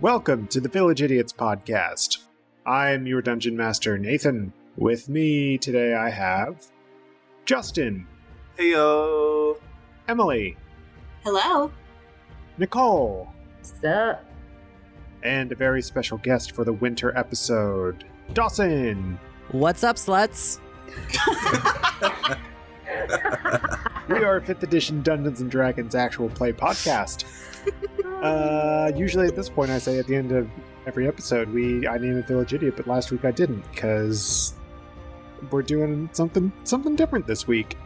Welcome to the Village Idiots podcast. I'm your Dungeon Master, Nathan. With me today I have Justin. Heyo! Emily. Hello. Nicole. Sup? And a very special guest for the winter episode, Dawson. What's up, sluts? We are a 5th edition Dungeons & Dragons actual play podcast. Usually at this point I say at the end of every episode I name a village idiot, but last week I didn't because we're doing something different this week.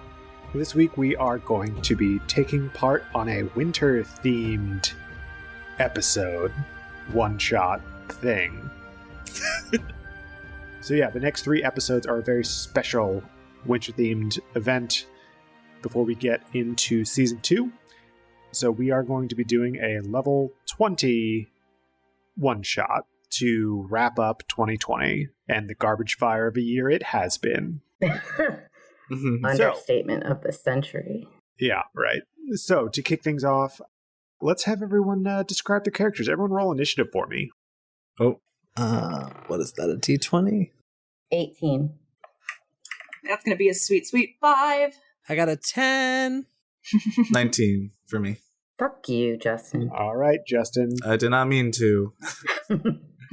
This week we are going to be taking part on a winter-themed episode, one-shot thing. So yeah, the next 3 episodes are a very special winter-themed event before we get into Season 2. So we are going to be doing a level 20 one-shot to wrap up 2020 and the garbage fire of a year it has been. Understatement of the century. Yeah, right. So to kick things off, let's have everyone describe their characters. Everyone roll initiative for me. Oh. What is that, a D20? 18. That's going to be a sweet, sweet 5. I got a 10. 19 for me. Fuck you, Justin. All right, Justin. I did not mean to.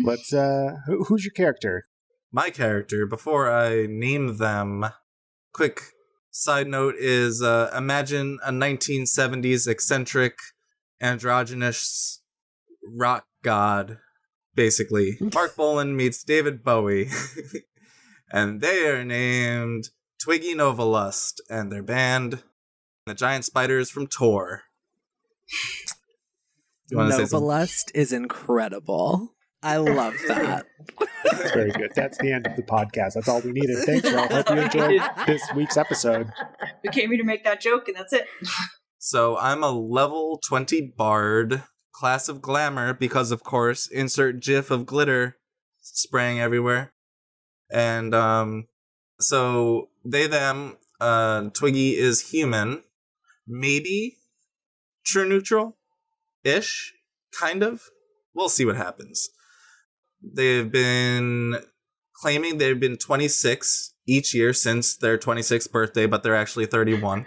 Let's, who's your character? My character, before I name them, quick side note is imagine a 1970s eccentric, androgynous rock god, basically. Mark Bolan meets David Bowie. And they are named Twiggy Novalust and their band, The Giant Spiders from Tor. Novalust is incredible. I love that. That's very good. That's the end of the podcast. That's all we needed. Thanks, y'all. Hope you enjoyed this week's episode. We came here to make that joke, and that's it. So I'm a level 20 bard, class of glamour, because of course, insert gif of glitter spraying everywhere. And so they, them, Twiggy is human, maybe true neutral-ish, kind of. We'll see what happens. They've been claiming they've been 26 each year since their 26th birthday, but they're actually 31.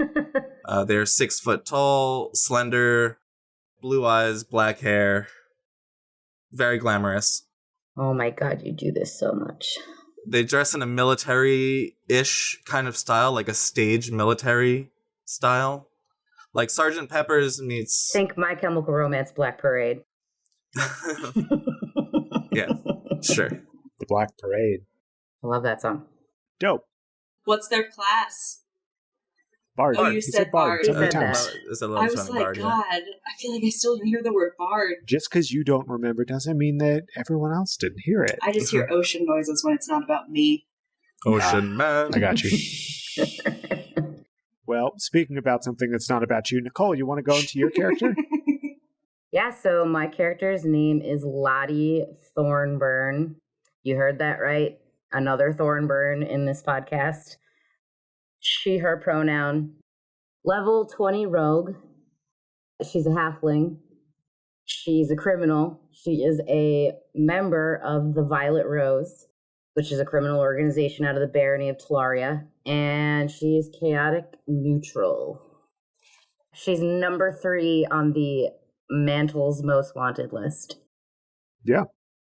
They're 6 foot tall, slender, blue eyes, black hair, very glamorous. Oh my god, you do this so much. They dress in a military-ish kind of style, like a stage military style. Like Sgt. Pepper's meets... Think My Chemical Romance Black Parade. Yeah, sure. The Black Parade. I love that song. Dope. What's their class? Bard. Oh, you He said Bard. Bard. So many You said times. that. It's a I level was 20 like, bard, yeah. God, I feel like I still didn't hear the word bard. Just because you don't remember doesn't mean that everyone else didn't hear it. I just hear ocean noises when it's not about me. Ocean Man. I got you. Well, speaking about something that's not about you, Nicole, you want to go into your character? Yeah, so my character's name is Lottie Thornburn. You heard that right. Another Thornburn in this podcast. She, her pronoun. Level 20 rogue. She's a halfling. She's a criminal. She is a member of the Violet Rose, which is a criminal organization out of the barony of Talaria. And she is chaotic neutral. She's number 3 on the Mantle's Most Wanted list. Yeah.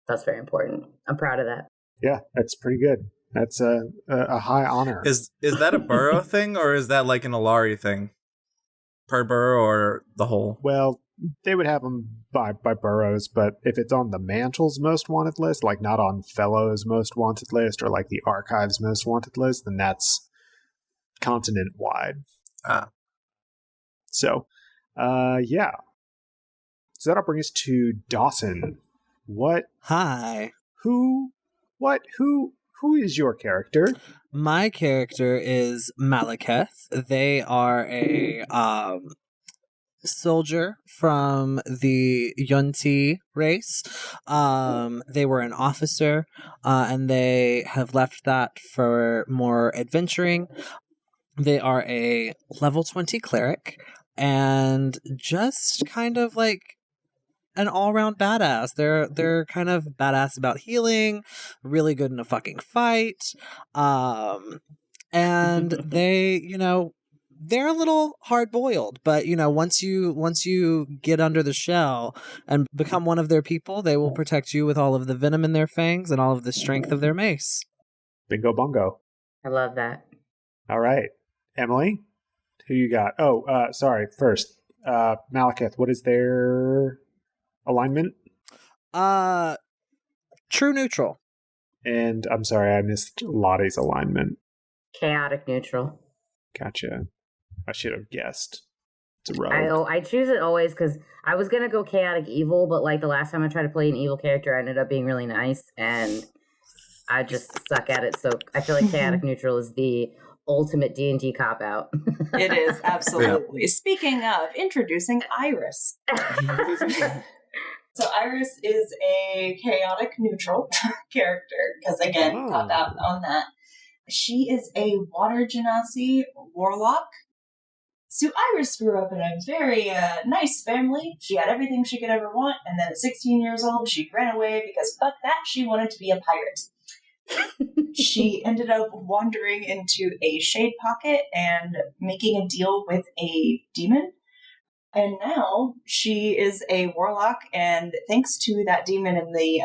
That's very important. I'm proud of that. Yeah, that's pretty good. That's a high honor. Is that a burrow thing, or is that like an Alari thing? Per burrow or the whole? Well, they would have them by burrows, but if it's on the Mantle's Most Wanted list, like not on Fellows' Most Wanted list or like the Archive's Most Wanted list, then that's continent-wide. So, yeah. So that'll bring us to Dawson. Hi. Who is your character? My character is Malekith. They are a soldier from the Yunti race. They were an officer, and they have left that for more adventuring. They are a level 20 cleric, and just kind of like an all-around badass. They're kind of badass about healing, really good in a fucking fight. And they, they're a little hard-boiled, but once you get under the shell and become one of their people, they will protect you with all of the venom in their fangs and all of the strength of their mace. Bingo bongo. I love that. All right. Emily, who you got? Oh, sorry. First, Malekith, what is their alignment? True neutral. And I'm sorry, I missed Lottie's alignment. Chaotic neutral. Gotcha. I should have guessed. It's a rogue. I choose it always because I was going to go chaotic evil, but like the last time I tried to play an evil character, I ended up being really nice, and I just suck at it. So I feel like chaotic neutral is the ultimate D&D cop-out. It is, absolutely. Yeah. Speaking of, introducing Iris. So Iris is a chaotic neutral character, because again, cop out on that. She is a water genasi warlock. So Iris grew up in a very nice family. She had everything she could ever want, and then at 16 years old, she ran away because fuck that, she wanted to be a pirate. She ended up wandering into a shade pocket and making a deal with a demon. And now she is a warlock, and thanks to that demon and the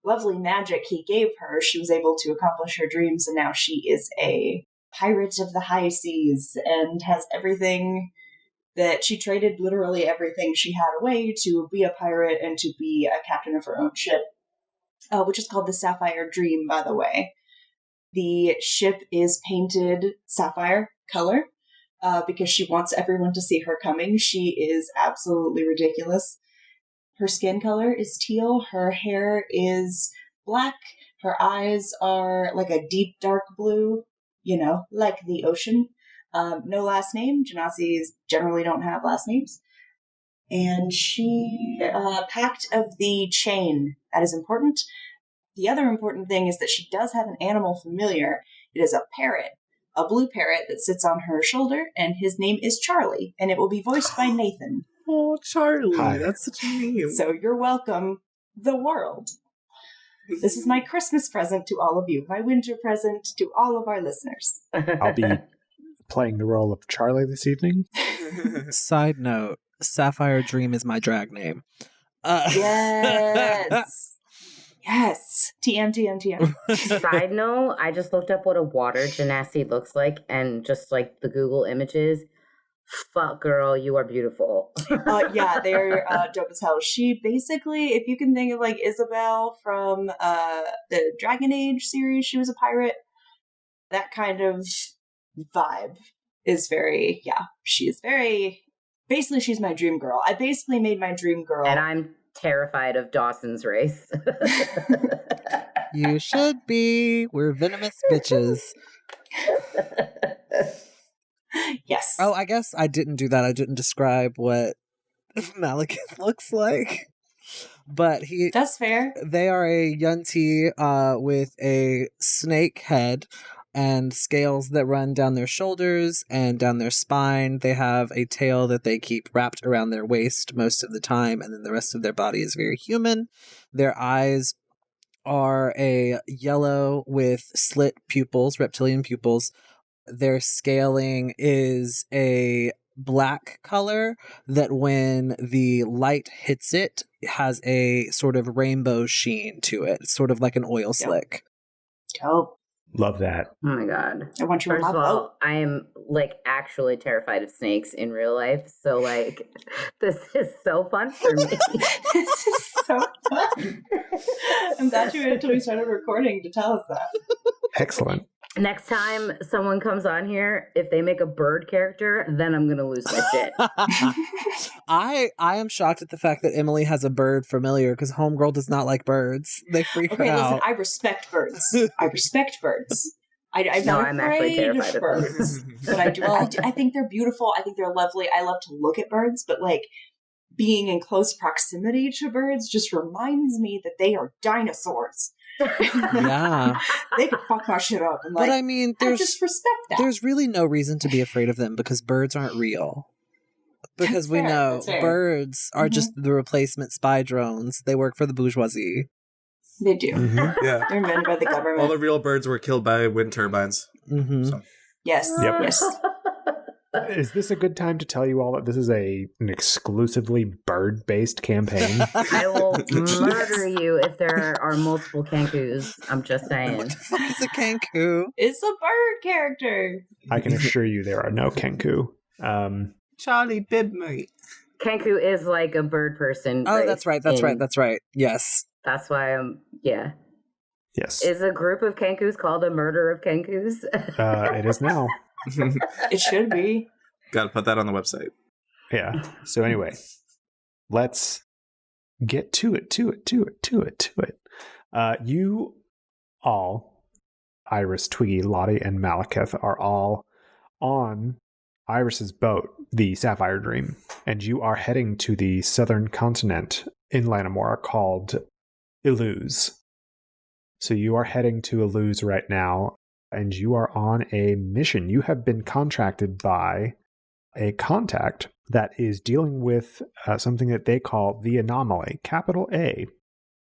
lovely magic he gave her, she was able to accomplish her dreams, and now she is a pirate of the high seas and has everything that she traded, literally everything she had away to be a pirate and to be a captain of her own ship, which is called the Sapphire Dream, by the way. The ship is painted sapphire color because she wants everyone to see her coming. She is absolutely ridiculous. Her skin color is teal. Her hair is black. Her eyes are like a deep dark blue, like the ocean. No last name. Genasis generally don't have last names. And she, Pact of the Chain. That is important. The other important thing is that she does have an animal familiar. It is a parrot, a blue parrot that sits on her shoulder, and his name is Charlie, and it will be voiced by Nathan. Oh, Charlie, Hi. That's such a name. So you're welcome, the world. This is my Christmas present to all of you, my winter present to all of our listeners. I'll be playing the role of Charlie this evening. Side note, Sapphire Dream is my drag name. Yes. Yes. TM. Side note, I just looked up what a water genasi looks like, and just like the Google images, fuck girl, you are beautiful. Yeah, they're dope as hell. She basically, if you can think of like Isabel from the Dragon Age series, she was a pirate. That kind of vibe is very, she is very, basically she's my dream girl. I basically made my dream girl. And I'm terrified of Dawson's Race. You should be. We're venomous bitches. Yes. Oh, I guess I didn't do that. I didn't describe what Malekith looks like. But That's fair. They are a Yunti with a snake head and scales that run down their shoulders and down their spine. They have a tail that they keep wrapped around their waist most of the time, and then the rest of their body is very human. Their eyes are a yellow with slit pupils, reptilian pupils. Their scaling is a black color that when the light hits it has a sort of rainbow sheen to it. It's sort of like an oil slick. Dope. Love that. Oh my god. I want you First of all, I am like actually terrified of snakes in real life. So like this is so fun for me. This is so fun. I'm glad you waited until we started recording to tell us that. Excellent. Next time someone comes on here, if they make a bird character, then I'm gonna lose my shit. I am shocked at the fact that Emily has a bird familiar because Homegirl does not like birds. They freak her out. Listen, I respect birds. I'm I'm actually terrified of birds. But I do. I think they're beautiful. I think they're lovely. I love to look at birds, but like being in close proximity to birds just reminds me that they are dinosaurs. Yeah. They could fuck my shit up. And but I mean, I just respect that. There's really no reason to be afraid of them because birds aren't real. Because we know birds are just the replacement spy drones. They work for the bourgeoisie. They do. Mm-hmm. Yeah. They're invented by the government. All the real birds were killed by wind turbines. Mm-hmm. So. Yes. Yep. Yes. Is this a good time to tell you all that this is an exclusively bird-based campaign? I will murder you if there are multiple Kankus. I'm just saying. What the fuck is a Kanku? It's a bird character. I can assure you there are no Kenku. Charlie Bibmate. Kanku is like a bird person. Oh, that's right. Yes. That's why yeah. Yes. Is a group of Kankus called a murder of Kankus? It is now. It should be. Got to put that on the website. Yeah. So anyway, let's get to it. You all, Iris, Twiggy, Lottie, and Malekith, are all on Iris's boat, the Sapphire Dream, and you are heading to the southern continent in Lanamora called Iluz. So you are heading to Iluz right now, and you are on a mission. You have been contracted by a contact that is dealing with something that they call the Anomaly, capital A.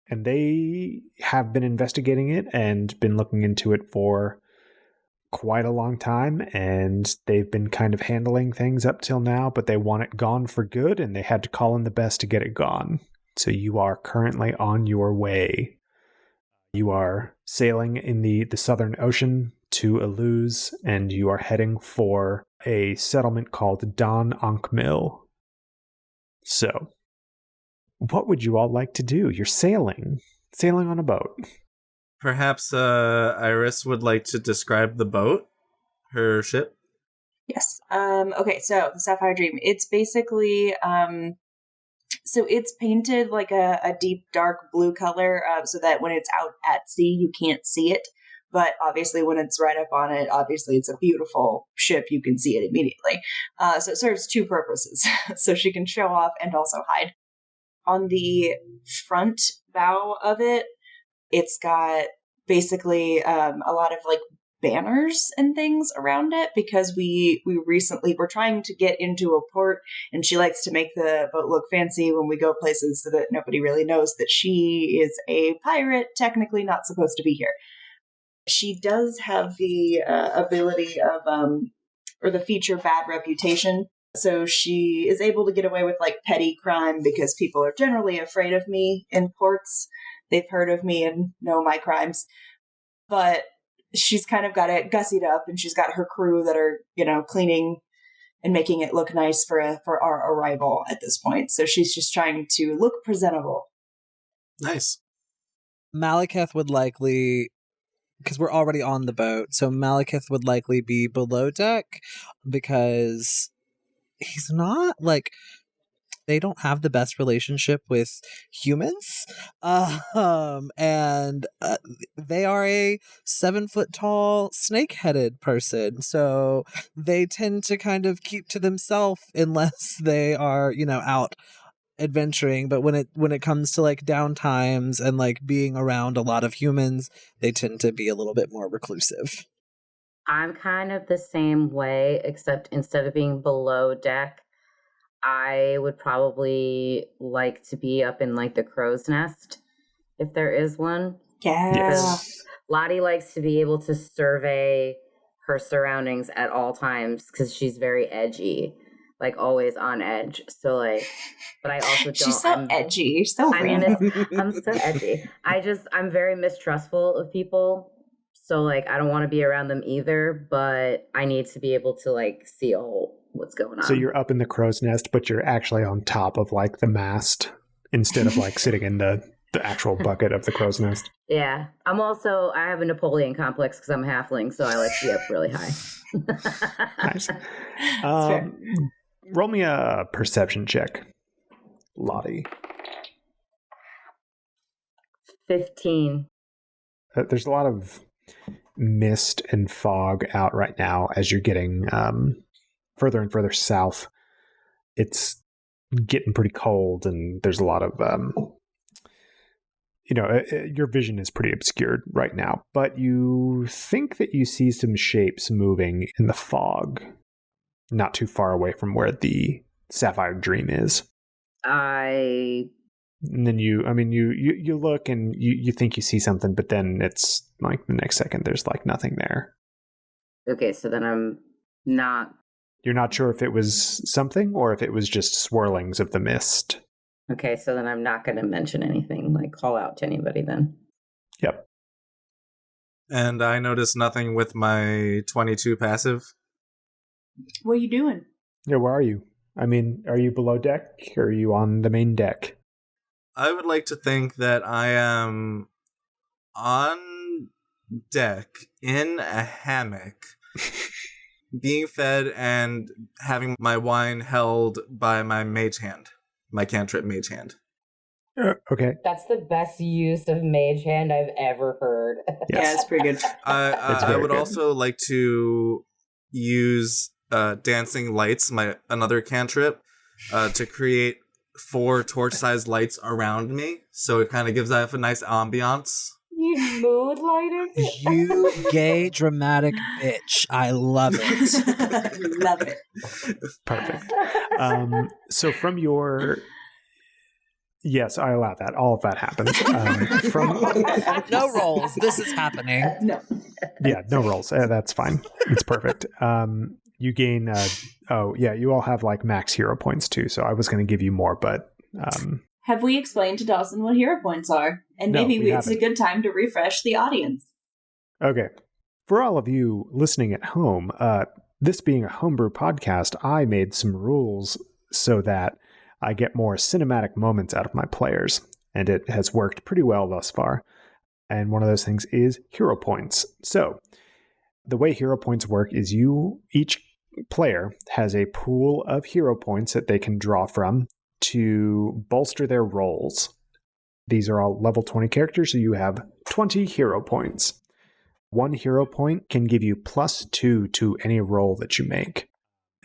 And they have been investigating it and been looking into it for quite a long time, and they've been kind of handling things up till now, but they want it gone for good, and they had to call in the best to get it gone. So you are currently on your way. You are sailing in the Southern Ocean to Iluz, and you are heading for a settlement called Don Ankh-Mill. So, what would you all like to do? You're sailing on a boat. Perhaps Iris would like to describe the boat, her ship. Yes. Okay, so the Sapphire Dream. It's basically so it's painted like a deep dark blue color, so that when it's out at sea you can't see it. But obviously when it's right up on it, obviously it's a beautiful ship. You can see it immediately. So it serves two purposes. So she can show off and also hide. On the front bow of it, it's got basically a lot of like banners and things around it, because we recently were trying to get into a port, and she likes to make the boat look fancy when we go places so that nobody really knows that she is a pirate, technically not supposed to be here. She does have the ability of or the feature bad reputation. So she is able to get away with like petty crime because people are generally afraid of me in ports. They've heard of me and know my crimes. But she's kind of got it gussied up, and she's got her crew that are, cleaning and making it look nice for our arrival at this point. So she's just trying to look presentable. Nice. Malekith would likely, because we're already on the boat, so Malekith would likely be below deck, because he's not like, they don't have the best relationship with humans, and they are a 7-foot-tall snake-headed person, so they tend to kind of keep to themselves unless they are, out adventuring. But when it comes to like downtimes and like being around a lot of humans, they tend to be a little bit more reclusive. I'm kind of the same way, except instead of being below deck, I would probably like to be up in like the crow's nest, if there is one. Yeah. Yes. Lottie likes to be able to survey her surroundings at all times because she's very edgy, like always on edge. So like, but I also don't. She's so edgy. So I'm so edgy. I'm very mistrustful of people. So like, I don't want to be around them either, but I need to be able to like see what's going on. So you're up in the crow's nest, but you're actually on top of like the mast instead of like sitting in the actual bucket of the crow's nest. Yeah. I have a Napoleon complex because I'm a halfling, so I like to be up really high. Nice. Roll me a perception check, Lottie. 15. There's a lot of mist and fog out right now as you're getting further and further south. It's getting pretty cold, and there's a lot of your vision is pretty obscured right now, but you think that you see some shapes moving in the fog not too far away from where the Sapphire Dream is. I And then you look and you think you see something, but then it's like the next second there's like nothing there. Okay, so then I'm not. You're not sure if it was something or if it was just swirlings of the mist. Okay, so then I'm not going to mention anything, like call out to anybody then. Yep. And I noticed nothing with my 22 passive. What are you doing? Yeah, where are you? I mean, are you below deck or are you on the main deck? I would like to think that I am on deck in a hammock, being fed and having my wine held by my mage hand, my cantrip mage hand. Okay. That's the best use of mage hand I've ever heard. Yes. Yeah, it's pretty good. I would also like to use dancing lights, my another cantrip, to create 4 torch-sized lights around me, so it kind of gives off a nice ambiance. You mood lighting? You gay dramatic bitch. I love it. Love it. Perfect. So from your... Yes, I allow that. All of that happens. No rolls. This is happening. No. Yeah, no rolls. That's fine. It's perfect. You gain... you all have like max hero points too, so I was going to give you more, but... Have we explained to Dawson what hero points are? And No, maybe we it's a haven't. good time to refresh the audience. Okay. For all of you listening at home, this being a homebrew podcast, I made some rules so that I get more cinematic moments out of my players, and it has worked pretty well thus far. And one of those things is hero points. So the way hero points work is each player has a pool of hero points that they can draw from to bolster their rolls. These are all level 20 characters, so you have 20 hero points. 1 hero point can give you +2 to any roll that you make.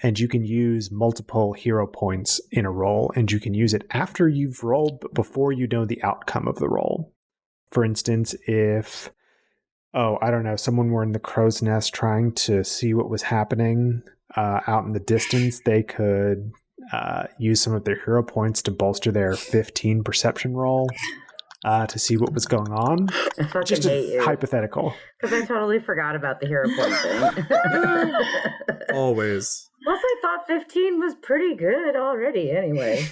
And you can use multiple hero points in a roll, and you can use it after you've rolled, but before you know the outcome of the roll. For instance, if, someone were in the crow's nest trying to see what was happening out in the distance, they could use some of their hero points to bolster their 15 perception roll to see what was going on. I fucking Just hate you. hypothetical. Because I totally forgot about the hero point thing. Always. Plus, I thought 15 was pretty good already anyway.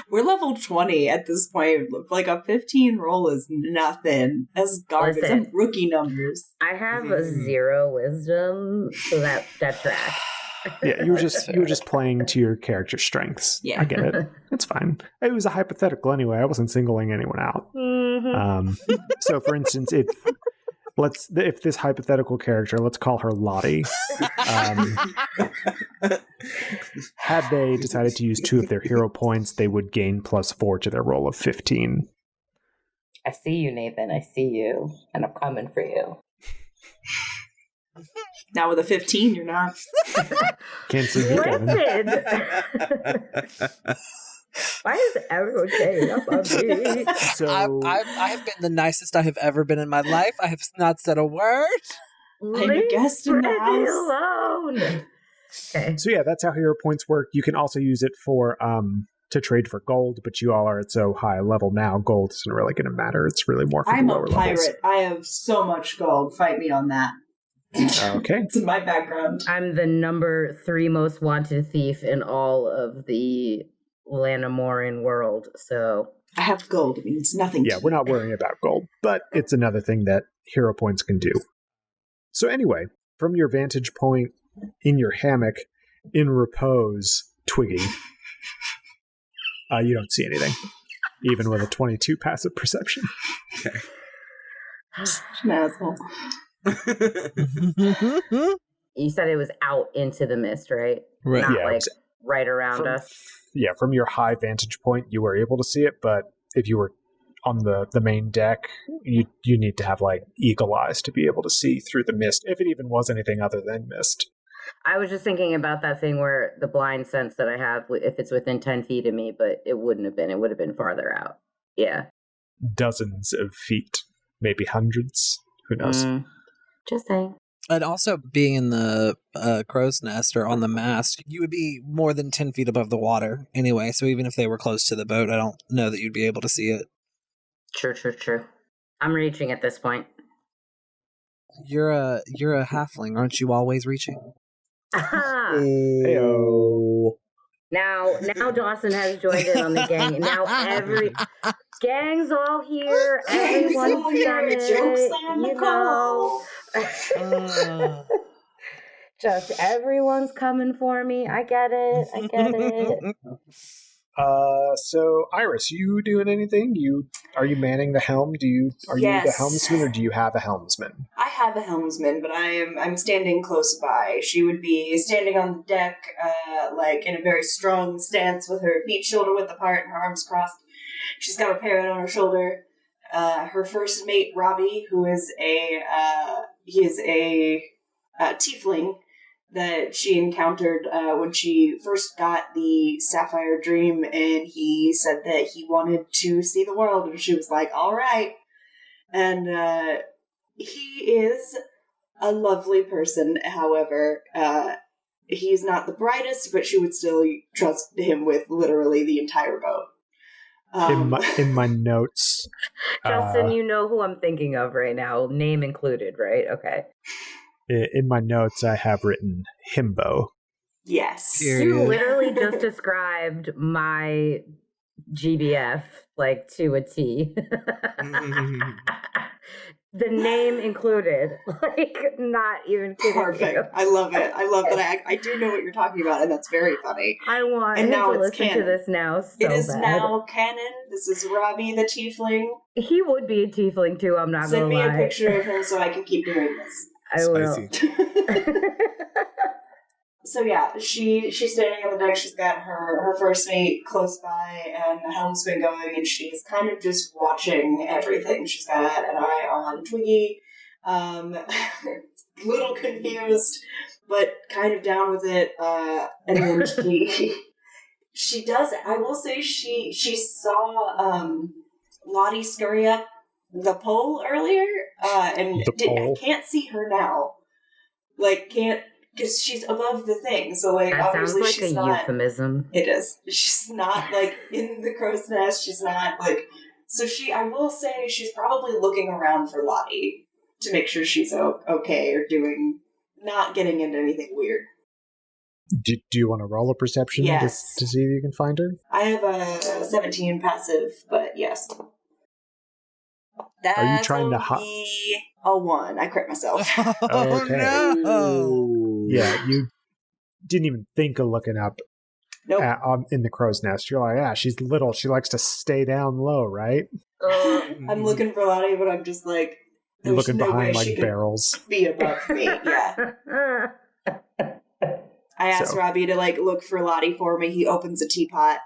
We're level 20 at this point. Like a 15 roll is nothing. That's garbage. Listen. Some rookie numbers. I have a 0 wisdom, so that tracks. Yeah, you were just playing to your character's strengths. Yeah. I get it. It's fine. It was a hypothetical anyway. I wasn't singling anyone out. Mm-hmm. So, for instance, if this hypothetical character, let's call her Lottie, had they decided to use 2 of their hero points, they would gain +4 to their roll of 15. I see you, Nathan. I see you. And I'm coming for you. Now with a 15, you're not. Can't see me, Kevin. Listen! Why is everyone getting up on me? So, I have been the nicest I have ever been in my life. I have not said a word. I'm a guest in the Leave Freddie house. alone. Okay. so yeah, that's how hero points work. You can also use it for to trade for gold, but you all are at so high a level now, gold isn't really going to matter. It's really more for I'm the a lower pirate. levels. I have so much gold. Fight me on that. Okay. It's in my background. I'm the number 3 most wanted thief in all of the Lanamoran world, so... I have gold. I mean, it's nothing. Yeah, to we're me. not worrying about gold, but it's another thing that hero points can do. So anyway, from your vantage point in your hammock, in repose, Twiggy, you don't see anything, even with a 22 passive perception. Such an asshole. You said it was out into the mist, right? Right. Not Yeah, like it was- right around from- us. Yeah, from your high vantage point, you were able to see it, but if you were on the main deck, you need to have like eagle eyes to be able to see through the mist, if it even was anything other than mist. I was just thinking about that thing where the blind sense that I have, if it's within 10 feet of me, but it wouldn't have been. It would have been farther out. Yeah. Dozens of feet, maybe hundreds. Who knows? Just saying. And also being in the crow's nest or on the mast, you would be more than 10 feet above the water anyway. So even if they were close to the boat, I don't know that you'd be able to see it. True. I'm reaching at this point. You're a halfling, aren't you? Always reaching. Heyo. Now Dawson has joined in on the gang, and now every gang's all here. Everyone's done it. Jokes on the call. Just everyone's coming for me. I get it. So Iris, you doing anything? Are you manning the helm? You the helmsman, or do you have a helmsman? I have a helmsman, but I'm standing close by. She would be standing on the deck, like in a very strong stance with her feet shoulder width apart and her arms crossed. She's got her parrot on her shoulder. Her first mate, Robbie, who is a tiefling that she encountered when she first got the Sapphire Dream, and he said that he wanted to see the world, and she was like, all right. And he is a lovely person, however. He's not the brightest, but she would still trust him with literally the entire boat. In my notes. Justin, you know who I'm thinking of right now, name included, right? Okay. In my notes, I have written himbo. Yes. You literally just described my GBF, like, to a T. The name included, like, not even kidding. Perfect. You. I love it. I love that. I do know what you're talking about, and that's very funny. I want and him now to it's listen canon. to this now so It is bad. now canon. This is Robbie the Tiefling. He would be a tiefling too, I'm not Send gonna me lie. a picture of him so I can keep doing this. I will. So yeah, she's standing on the deck. She's got her first mate close by, and the helm's been going, and she's kind of just watching everything. She's got an eye on Twiggy, little confused, but kind of down with it. And then she does. I will say she saw Lottie scurry up the pole earlier, and I can't see her now. Like, can't. Because she's above the thing, so like that obviously sounds like she's a not. euphemism. It is. She's not like in the crow's nest. She's not like. So I will say, she's probably looking around for Lottie to make sure she's okay or not getting into anything weird. Do you want to roll a perception to see if you can find her? I have a 17 passive, but yes. That's Are you trying to a 1. I crit myself. Okay. No. Yeah, you didn't even think of looking up Nope. In the crow's nest. You're like, she's little. She likes to stay down low, right? I'm looking for Lottie, but I'm just like, You're there's looking no way behind she like could barrels. be above me. Yeah. I asked Robbie to like look for Lottie for me. He opens a teapot.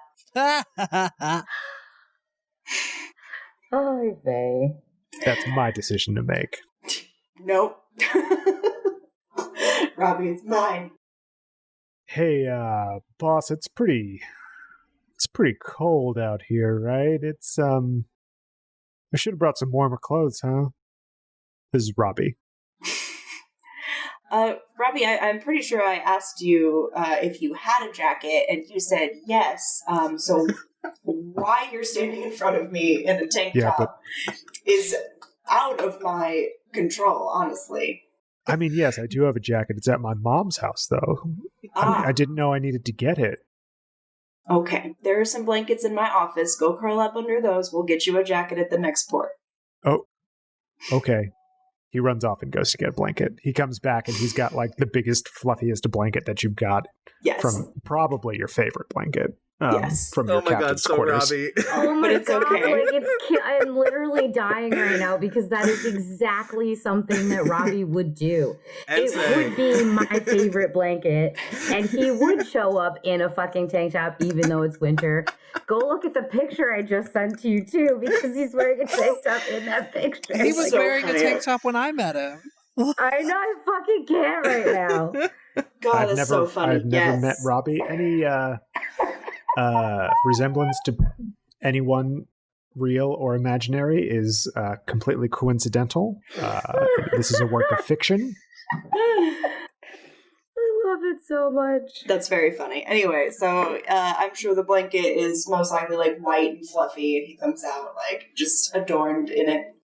Oh, they. That's my decision to make. Nope. Robbie, it's mine. Hey, boss, it's pretty cold out here, right? It's, I should have brought some warmer clothes, huh? This is Robbie. Robbie, I'm pretty sure I asked you if you had a jacket, and you said yes. So why you're standing in front of me in a tank top is out of my control, honestly. I mean, yes, I do have a jacket. It's at my mom's house, though. I didn't know I needed to get it. Okay, there are some blankets in my office. Go curl up under those. We'll get you a jacket at the next port. Oh, okay. He runs off and goes to get a blanket. He comes back and he's got like the biggest, fluffiest blanket that you've got. Yes. From probably your favorite blanket. Yes. From your captain's quarters. Robbie. Oh my But it's god! okay. Like I'm literally dying right now because that is exactly something that Robbie would do. It would be my favorite blanket, and he would show up in a fucking tank top, even though it's winter. Go look at the picture I just sent to you too, because he's wearing a tank top in that picture. He was so wearing funny. a tank top when I met him. I know, I fucking can't right now. God, that's so funny. I've never met Robbie. Any resemblance to anyone real or imaginary is completely coincidental. This is a work of fiction. I love it so much. That's very funny. Anyway, so I'm sure the blanket is most likely like white and fluffy, and he comes out like just adorned in it.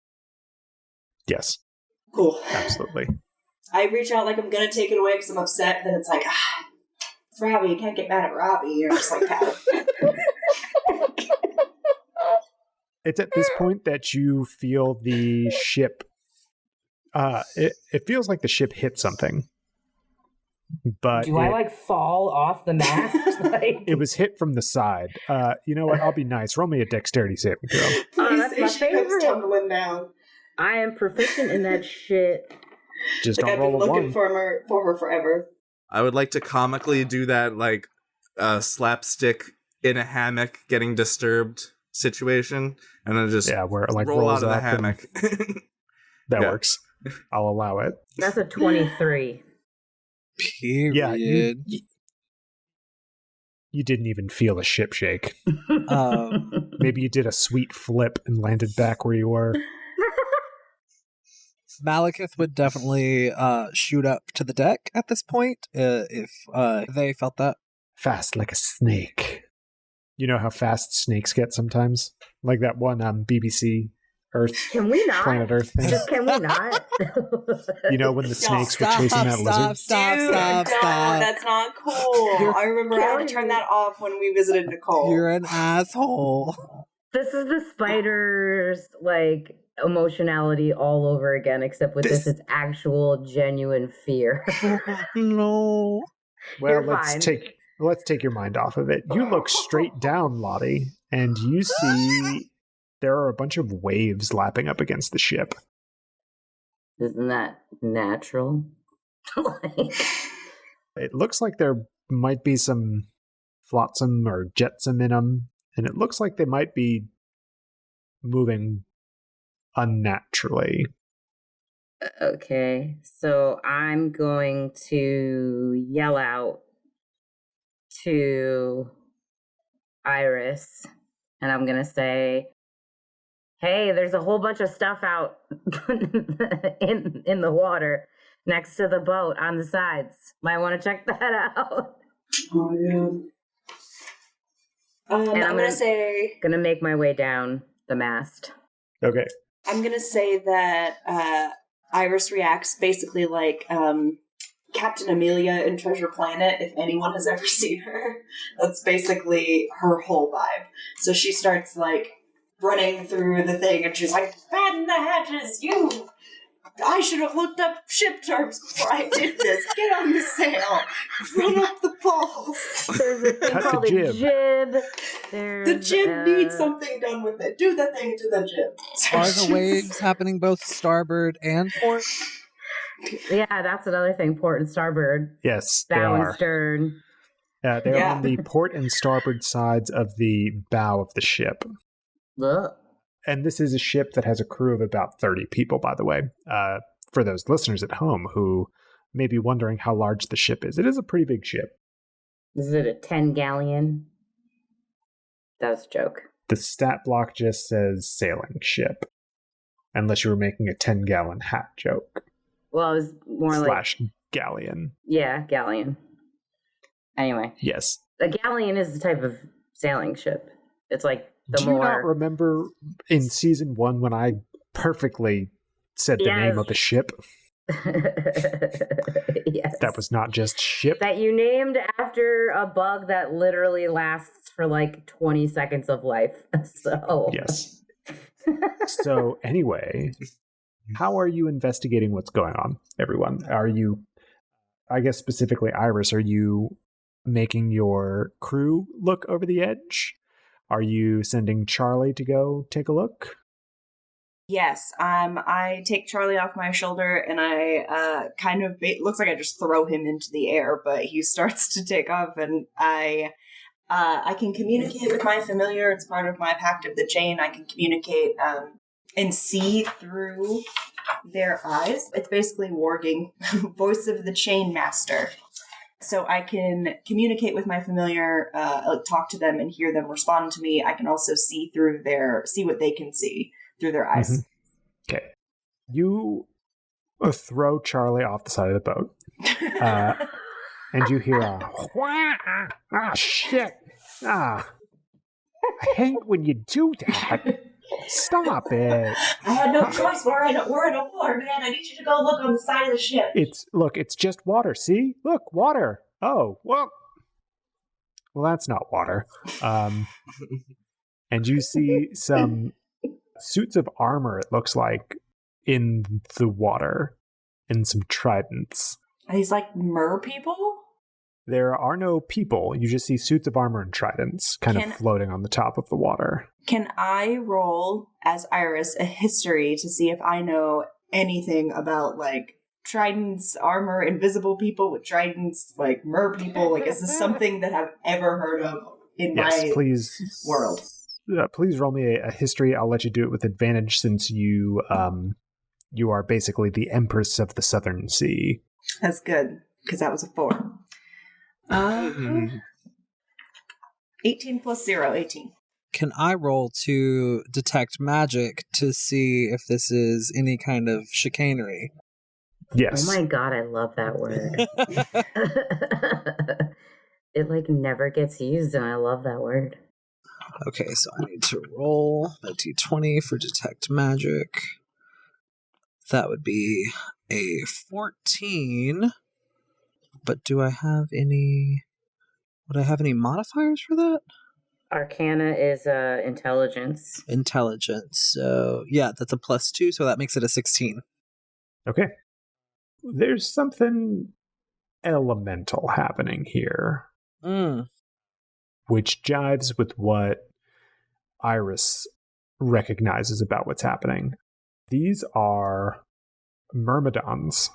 Yes, Cool. absolutely. I reach out like I'm gonna take it away because I'm upset. Then it's like, it's Robbie. You can't get mad at Robbie. You're just like that. It's at this point that you feel the ship. It feels like the ship hit something. But do I fall off the mast? It was hit from the side. You know what? I'll be nice. Roll me a dexterity saving throw. Oh, that's my favorite. Tumbling down. I am proficient in that shit. Just I've been looking for her forever. I would like to comically do that, like, slapstick in a hammock getting disturbed situation, and then just where it, like, roll rolls out of the up hammock. That works. I'll allow it. That's a 23. Period. Yeah, you didn't even feel a ship shake. Maybe you did a sweet flip and landed back where you were. Malekith would definitely shoot up to the deck at this point if they felt that. Fast like a snake. You know how fast snakes get sometimes? Like that one BBC Earth. Can we not? Planet Earth thing. Just can we not? You know when the snakes were chasing that lizard? Stop. That's not cool. I remember I had to turn that off when we visited Nicole. You're an asshole. This is the spider's, like, emotionality all over again, except with this it's actual genuine fear. No. Well, let's take your mind off of it. You look straight down, Lottie, and you see there are a bunch of waves lapping up against the ship. Isn't that natural? It looks like there might be some flotsam or jetsam in them, and it looks like they might be moving unnaturally. Okay, so I'm going to yell out to Iris, and I'm going to say, hey, there's a whole bunch of stuff out in the water next to the boat on the sides. Might want to check that out. Oh, yeah. And I'm gonna make my way down the mast. Okay. I'm gonna say that Iris reacts basically like Captain Amelia in Treasure Planet, if anyone has ever seen her. That's basically her whole vibe. So she starts, like, running through the thing, and she's like, batten the hatches, I should have looked up ship terms before I did this. Get on the sail. Run up the poles. There's a thing called a jib. The jib needs something done with it. Do the thing to the jib. Are the waves happening both starboard and port? Yeah, that's another thing. Port and starboard. Yes, bow they are. And stern. They're on the port and starboard sides of the bow of the ship. Ugh. And this is a ship that has a crew of about 30 people, by the way. For those listeners at home who may be wondering how large the ship is, it is a pretty big ship. Is it a 10 galleon? That was a joke. The stat block just says sailing ship, unless you were making a 10-gallon hat joke. Well, it was more / galleon. Yeah, galleon. Anyway. Yes. A galleon is the type of sailing ship. It's like Do you not remember in season 1 when I perfectly said the name of the ship? Yes. That was not just ship. That you named after a bug that literally lasts for like 20 seconds of life. So yes. So anyway, how are you investigating what's going on, everyone? Are you, I guess specifically Iris, are you making your crew look over the edge? Are you sending Charlie to go take a look? Yes, I take Charlie off my shoulder and I it looks like I just throw him into the air, but he starts to take off, and I can communicate with my familiar. It's part of my Pact of the Chain. I can communicate and see through their eyes. It's basically warging, voice of the Chain Master. So I can communicate with my familiar, talk to them and hear them respond to me. I can also see what they can see through their eyes. Mm-hmm. Okay. You throw Charlie off the side of the boat. And you hear a wah, shit. I hate when you do that. Stop it. I had no choice. We're in a war, man. I need you to go look on the side of the ship. It's just water. See? Look, water. Oh, well, that's not water. And you see some suits of armor, it looks like, in the water, and some tridents. Are these like mer people? There are no people. You just see suits of armor and tridents kind of floating on the top of the water. Can I roll, as Iris, a history to see if I know anything about, like, tridents, armor, invisible people with tridents, like, mer people? Like, is this something that I've ever heard of in my world? Please roll me a history. I'll let you do it with advantage since you are basically the Empress of the Southern Sea. That's good, because that was a 4. 18 plus 0, 18. Can I roll to detect magic to see if this is any kind of chicanery? Yes. Oh my god, I love that word. It like never gets used, and I love that word. Okay, so I need to roll a d20 for detect magic. That would be a 14. But do I have any... Would I have any modifiers for that? Arcana is intelligence. Intelligence. So, yeah, that's a +2, so that makes it a 16. Okay. There's something elemental happening here. Which jives with what Iris recognizes about what's happening. These are myrmidons.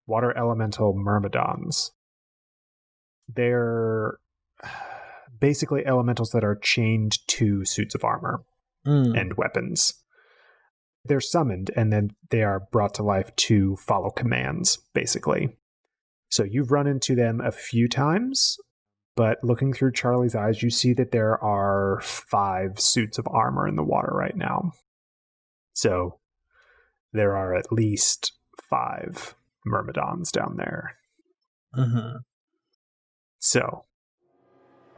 Water elemental myrmidons. They're basically elementals that are chained to suits of armor and weapons. They're summoned and then they are brought to life to follow commands, basically. So you've run into them a few times, but looking through Charlie's eyes, you see that there are 5 suits of armor in the water right now. So there are at least 5 myrmidons down there. So,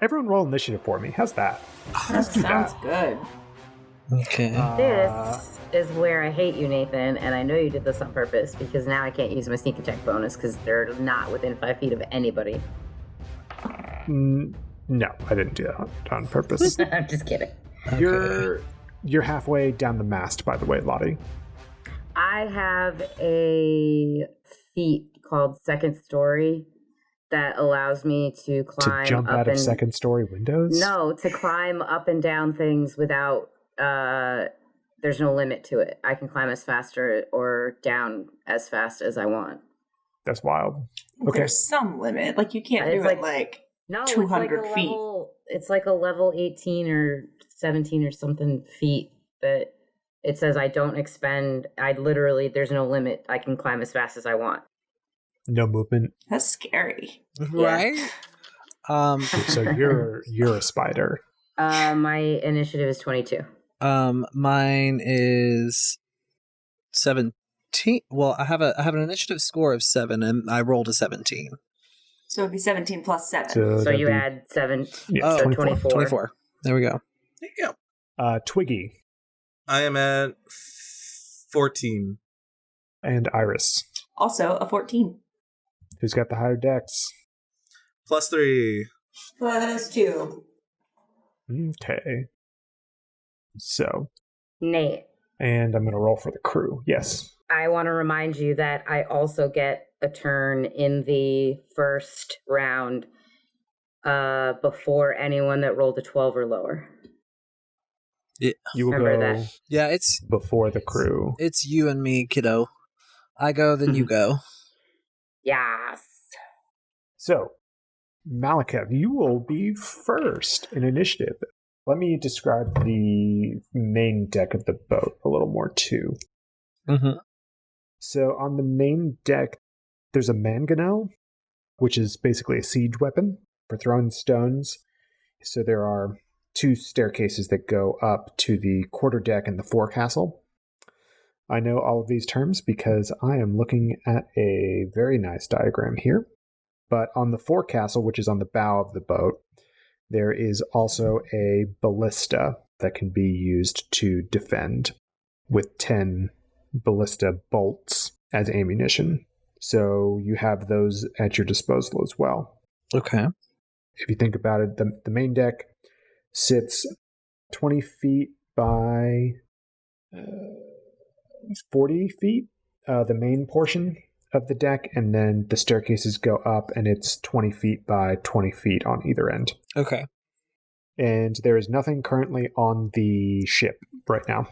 everyone roll initiative for me. How's that? That sounds good. Okay. This is where I hate you, Nathan, and I know you did this on purpose because now I can't use my sneak attack bonus because they're not within 5 feet of anybody. No, I didn't do that on purpose. I'm just kidding. Okay. You're halfway down the mast, by the way, Lottie. I have a feat called Second Story that allows me to climb to jump up out of second story windows? No, to climb up and down things without there's no limit to it. I can climb as fast or down as fast as I want. That's wild. Okay. There's some limit. Like, you can't do it like no, 200 it's like feet. It's like a level 18 or 17 or something feet that it says I don't expend. There's no limit. I can climb as fast as I want. No movement. That's scary. Right? So you're a spider. My initiative is 22. Mine is 17. Well, I have an initiative score of 7, and I rolled a 17. So it'd be 17 plus 7. So you add 7. Yeah, so 24. 24. There we go. There you go. Twiggy. I am at 14. And Iris. Also a 14. Who's got the higher dex? +3. +2. Okay. So. Nate. And I'm going to roll for the crew. Yes. I want to remind you that I also get a turn in the first round before anyone that rolled a 12 or lower. Yeah. You will Remember go that. Yeah, it's before the crew. It's you and me, kiddo. I go, then you go. Yes. So, Malakav, you will be first in initiative. Let me describe the main deck of the boat a little more, too. So, on the main deck, there's a mangonel, which is basically a siege weapon for throwing stones. So, there are 2 staircases that go up to the quarterdeck and the forecastle. I know all of these terms because I am looking at a very nice diagram here. But on the forecastle, which is on the bow of the boat, there is also a ballista that can be used to defend with 10 ballista bolts as ammunition. So you have those at your disposal as well. Okay. If you think about it, the main deck sits 20 feet by 40 feet, the main portion of the deck, and then the staircases go up, and it's 20 feet by 20 feet on either end. Okay. And there is nothing currently on the ship right now.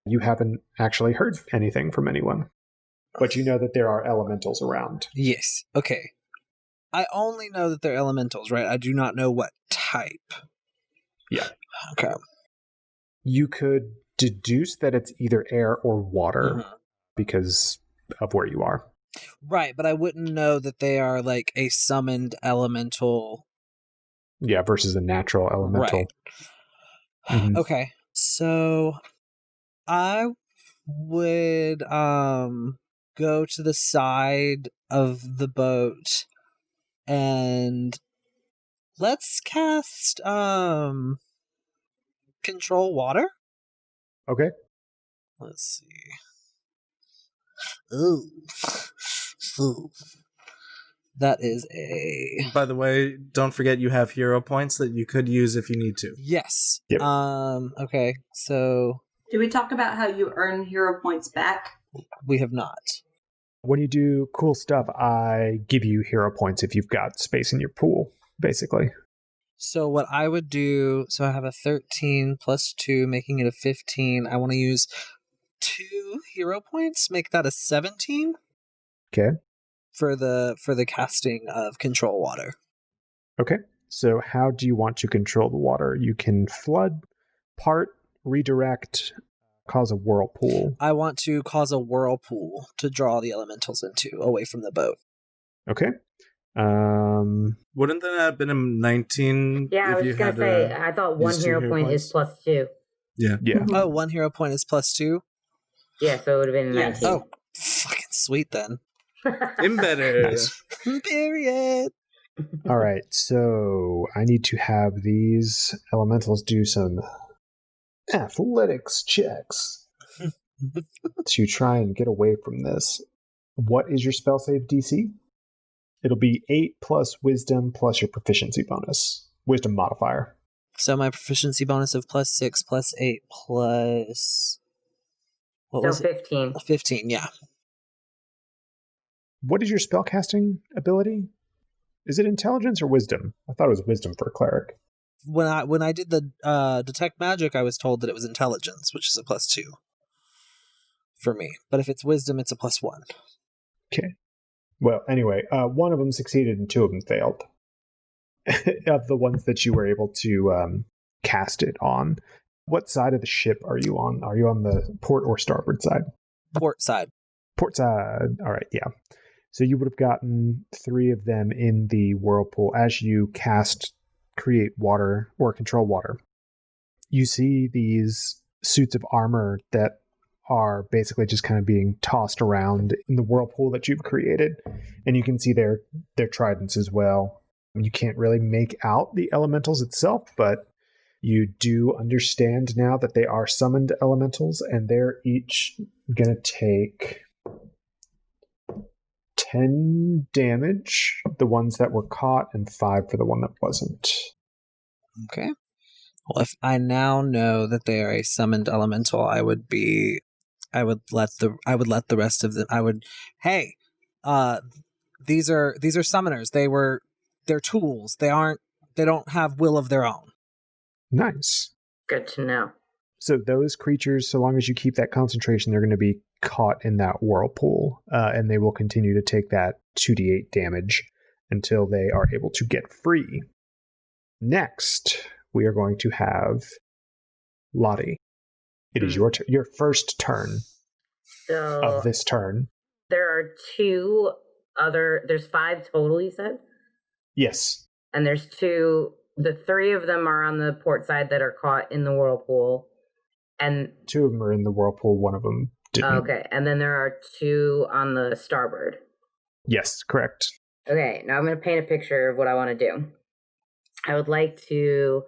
You haven't actually heard anything from anyone, but you know that there are elementals around. Yes. Okay. I only know that they're elementals, right? I do not know what type. Yeah. Okay. You could deduce that it's either air or water because of where you are. Right, but I wouldn't know that they are like a summoned elemental. Yeah, versus a natural elemental. Right. Mhm. Okay. So I would go to the side of the boat and let's cast control water. Okay. Let's see. Ooh. Ooh. That is a... By the way, don't forget you have hero points that you could use if you need to. Yes. Yep. Okay, so Did we talk about how you earn hero points back? we have not. When you do cool stuff, I give you hero points if you've got space in your pool, basically. So what I would do, so I have a 13 plus 2, making it a 15. I want to use 2 hero points, make that a 17. Okay. For the casting of control water. Okay. So how do you want to control the water? You can flood, part, redirect, cause a whirlpool. I want to cause a whirlpool to draw the elementals into, away from the boat. Okay. Wouldn't that have been a 19? Yeah, I if was you just going had to say, I thought one use 2 hero point points? is plus 2. Yeah. Yeah. Oh, 1 hero point is plus 2? Yeah, so it would have been Yes. 19. Oh, fucking sweet then. Embedded. Nice. Period. All right. So I need to have these elementals do some athletics checks to try and get away from this. What is your spell save DC? It'll be 8 plus wisdom plus your proficiency bonus. Wisdom modifier. So my proficiency bonus of plus 6 plus 8 plus... What was So it? 15. 15, yeah. What is your spellcasting ability? Is it intelligence or wisdom? I thought it was wisdom for a cleric. When I did the detect magic, I was told that it was intelligence, which is a plus 2 for me. But if it's wisdom, it's a plus 1. Okay. Well, anyway, one of them succeeded and 2 of them failed. Of the ones that you were able to cast it on. What side of the ship are you on? Are you on the port or starboard side? Port side. Port side. All right, yeah. So you would have gotten 3 of them in the whirlpool as you cast create water or control water. You see these suits of armor that are basically just kind of being tossed around in the whirlpool that you've created, and you can see their tridents as well. You can't really make out the elementals itself, but you do understand now that they are summoned elementals, and they're each gonna take 10 damage, the ones that were caught, and 5 for the one that wasn't. Okay. Well, if I now know that they are a summoned elemental, I would let the rest of them. Hey, these are summoners. They're tools. They don't have will of their own. Nice. Good to know. So those creatures, so long as you keep that concentration, they're going to be caught in that whirlpool, and they will continue to take that 2d8 damage until they are able to get free. Next, we are going to have Lottie. It is your first turn So of this turn. there are there's 5 total, you said? Yes. And there's 2, the 3 of them are on the port side that are caught in the whirlpool. And 2 of them are in the whirlpool. One of them Didn't. Okay, and then there are 2 on the starboard. Yes, correct. Okay, now I'm going to paint a picture of what I want to do. I would like to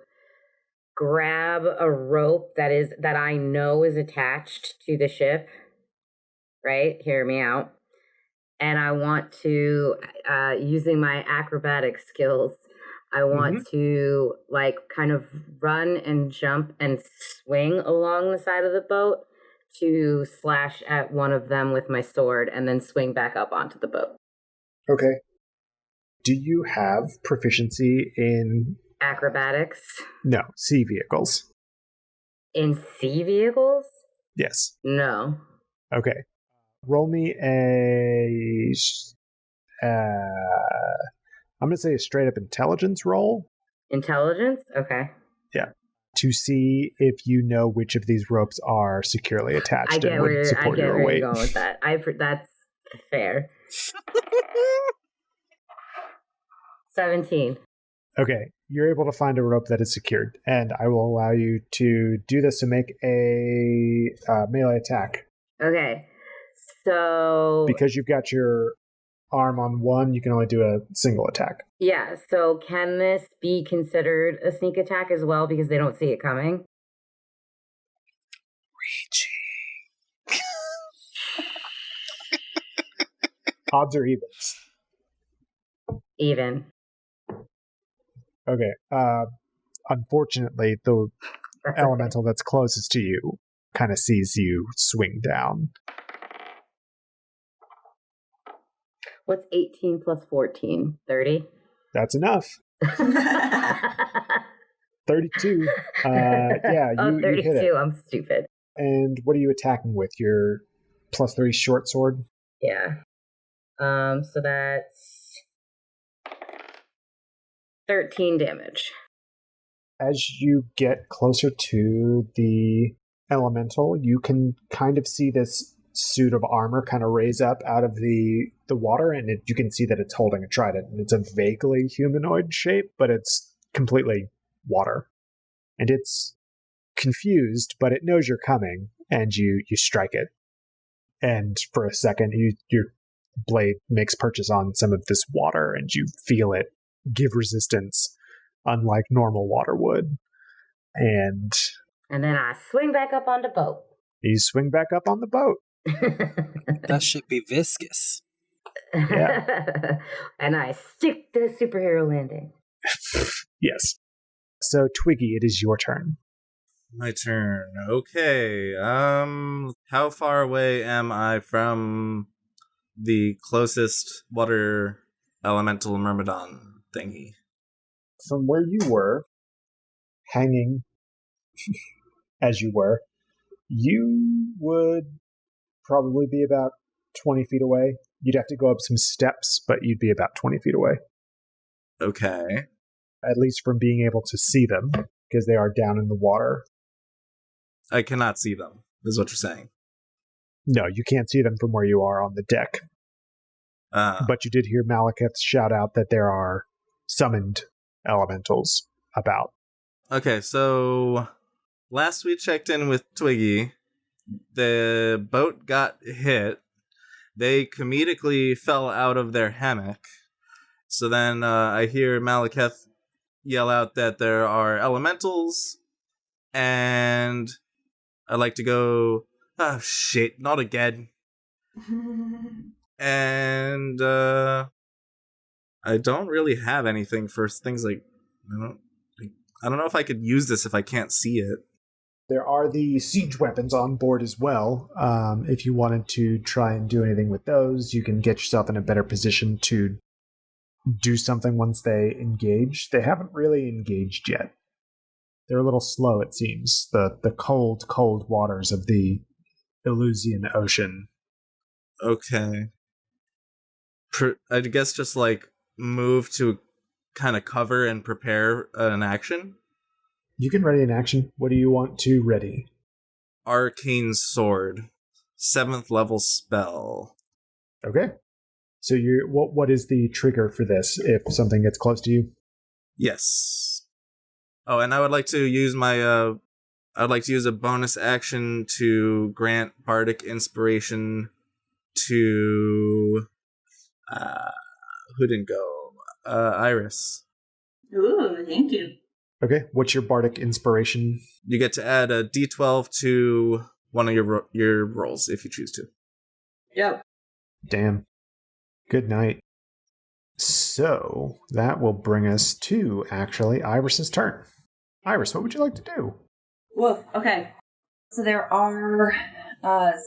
grab a rope that I know is attached to the ship. Right? Hear me out. And I want to, using my acrobatic skills, I want to like kind of run and jump and swing along the side of the boat to slash at one of them with my sword and then swing back up onto the boat. Okay. Do you have proficiency in... Acrobatics? No, sea vehicles. In sea vehicles? Yes. No. Okay. Roll me I'm going to say a straight up intelligence roll. Intelligence? Okay. Yeah. To see if you know which of these ropes are securely attached and would support your weight. I get where you're going with that. That's fair. 17. Okay. You're able to find a rope that is secured, and I will allow you to do this to make a melee attack. Okay. So... Because you've got your arm on one, you can only do a single attack. Yeah, so can this be considered a sneak attack as well because they don't see it coming? Reaching. Odds or evens? Even. Okay. Unfortunately, the elemental that's closest to you kind of sees you swing down. What's 18 plus 14? 30? That's enough. 32. Yeah, you 32. hit it. I'm stupid. And what are you attacking with? Your +3 short sword? Yeah. So that's 13 damage. As you get closer to the elemental, you can kind of see this suit of armor kind of raise up out of the water, and you can see that it's holding a trident. And it's a vaguely humanoid shape, but it's completely water. And it's confused, but it knows you're coming, and you strike it. And for a second, your blade makes purchase on some of this water, and you feel it give resistance, unlike normal water would. And then I swing back up on the boat. You swing back up on the boat. That should be viscous. Yeah. And I stick the superhero landing. Yes. So, Twiggy, it is your turn. My turn. Okay. How far away am I from the closest water elemental myrmidon thingy? From where you were, hanging as you were, you would probably be about 20 feet away. You'd have to go up some steps, but you'd be about 20 feet away. Okay. At least from being able to see them, because they are down in the water. I cannot see them, is what you're saying. No, you can't see them from where you are on the deck. But you did hear Malekith shout out that there are summoned elementals about. Okay, so last we checked in with Twiggy, the boat got hit. They comedically fell out of their hammock. So then I hear Malekith yell out that there are elementals, and I like to go, oh shit, not again. And I don't really have anything for things like, I don't know if I could use this if I can't see it. There are the siege weapons on board as well. If you wanted to try and do anything with those, you can get yourself in a better position to do something once they engage. They haven't really engaged yet. They're a little slow, it seems. The cold, cold waters of the Elusian Ocean. Okay. I guess just like move to kind of cover and prepare an action. You can ready an action. What do you want to ready? Arcane Sword. 7th level spell. Okay. So what is the trigger for this if something gets close to you? Yes. Oh, and I would like to use my I'd like to use a bonus action to grant bardic inspiration to who didn't go? Iris. Ooh, thank you. Okay, what's your bardic inspiration? You get to add a d12 to one of your rolls if you choose to. Yep. Damn. Good night. So, that will bring us to, actually, Iris's turn. Iris, what would you like to do? Woof. Okay. So there are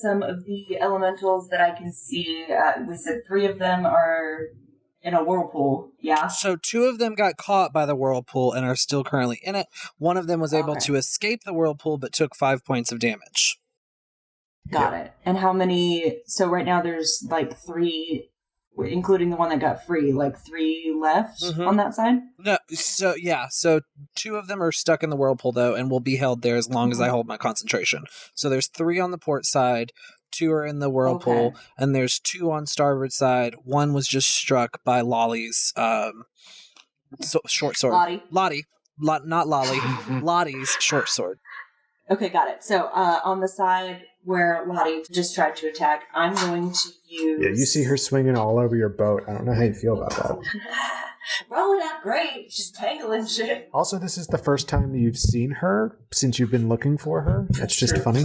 some of the elementals that I can see. We said 3 of them are in a whirlpool. Yeah. So 2 of them got caught by the whirlpool and are still currently in it. One of them was able to escape the whirlpool but took 5 points of damage. Got it. And how many? So right now there's like 3, including the one that got free, like 3 left on that side? No, so 2 of them are stuck in the whirlpool though and will be held there as long as I hold my concentration. So there's 3 on the port side, 2 are in the whirlpool, and there's 2 on starboard side. One was just struck by Lolly's short sword. Lottie. Not Lolly. Lottie's short sword. Okay, got it. So on the side where Lottie just tried to attack, I'm going to use... Yeah, you see her swinging all over your boat. I don't know how you feel about that. Probably not great. She's tangling shit. Also, this is the first time you've seen her since you've been looking for her. That's just funny.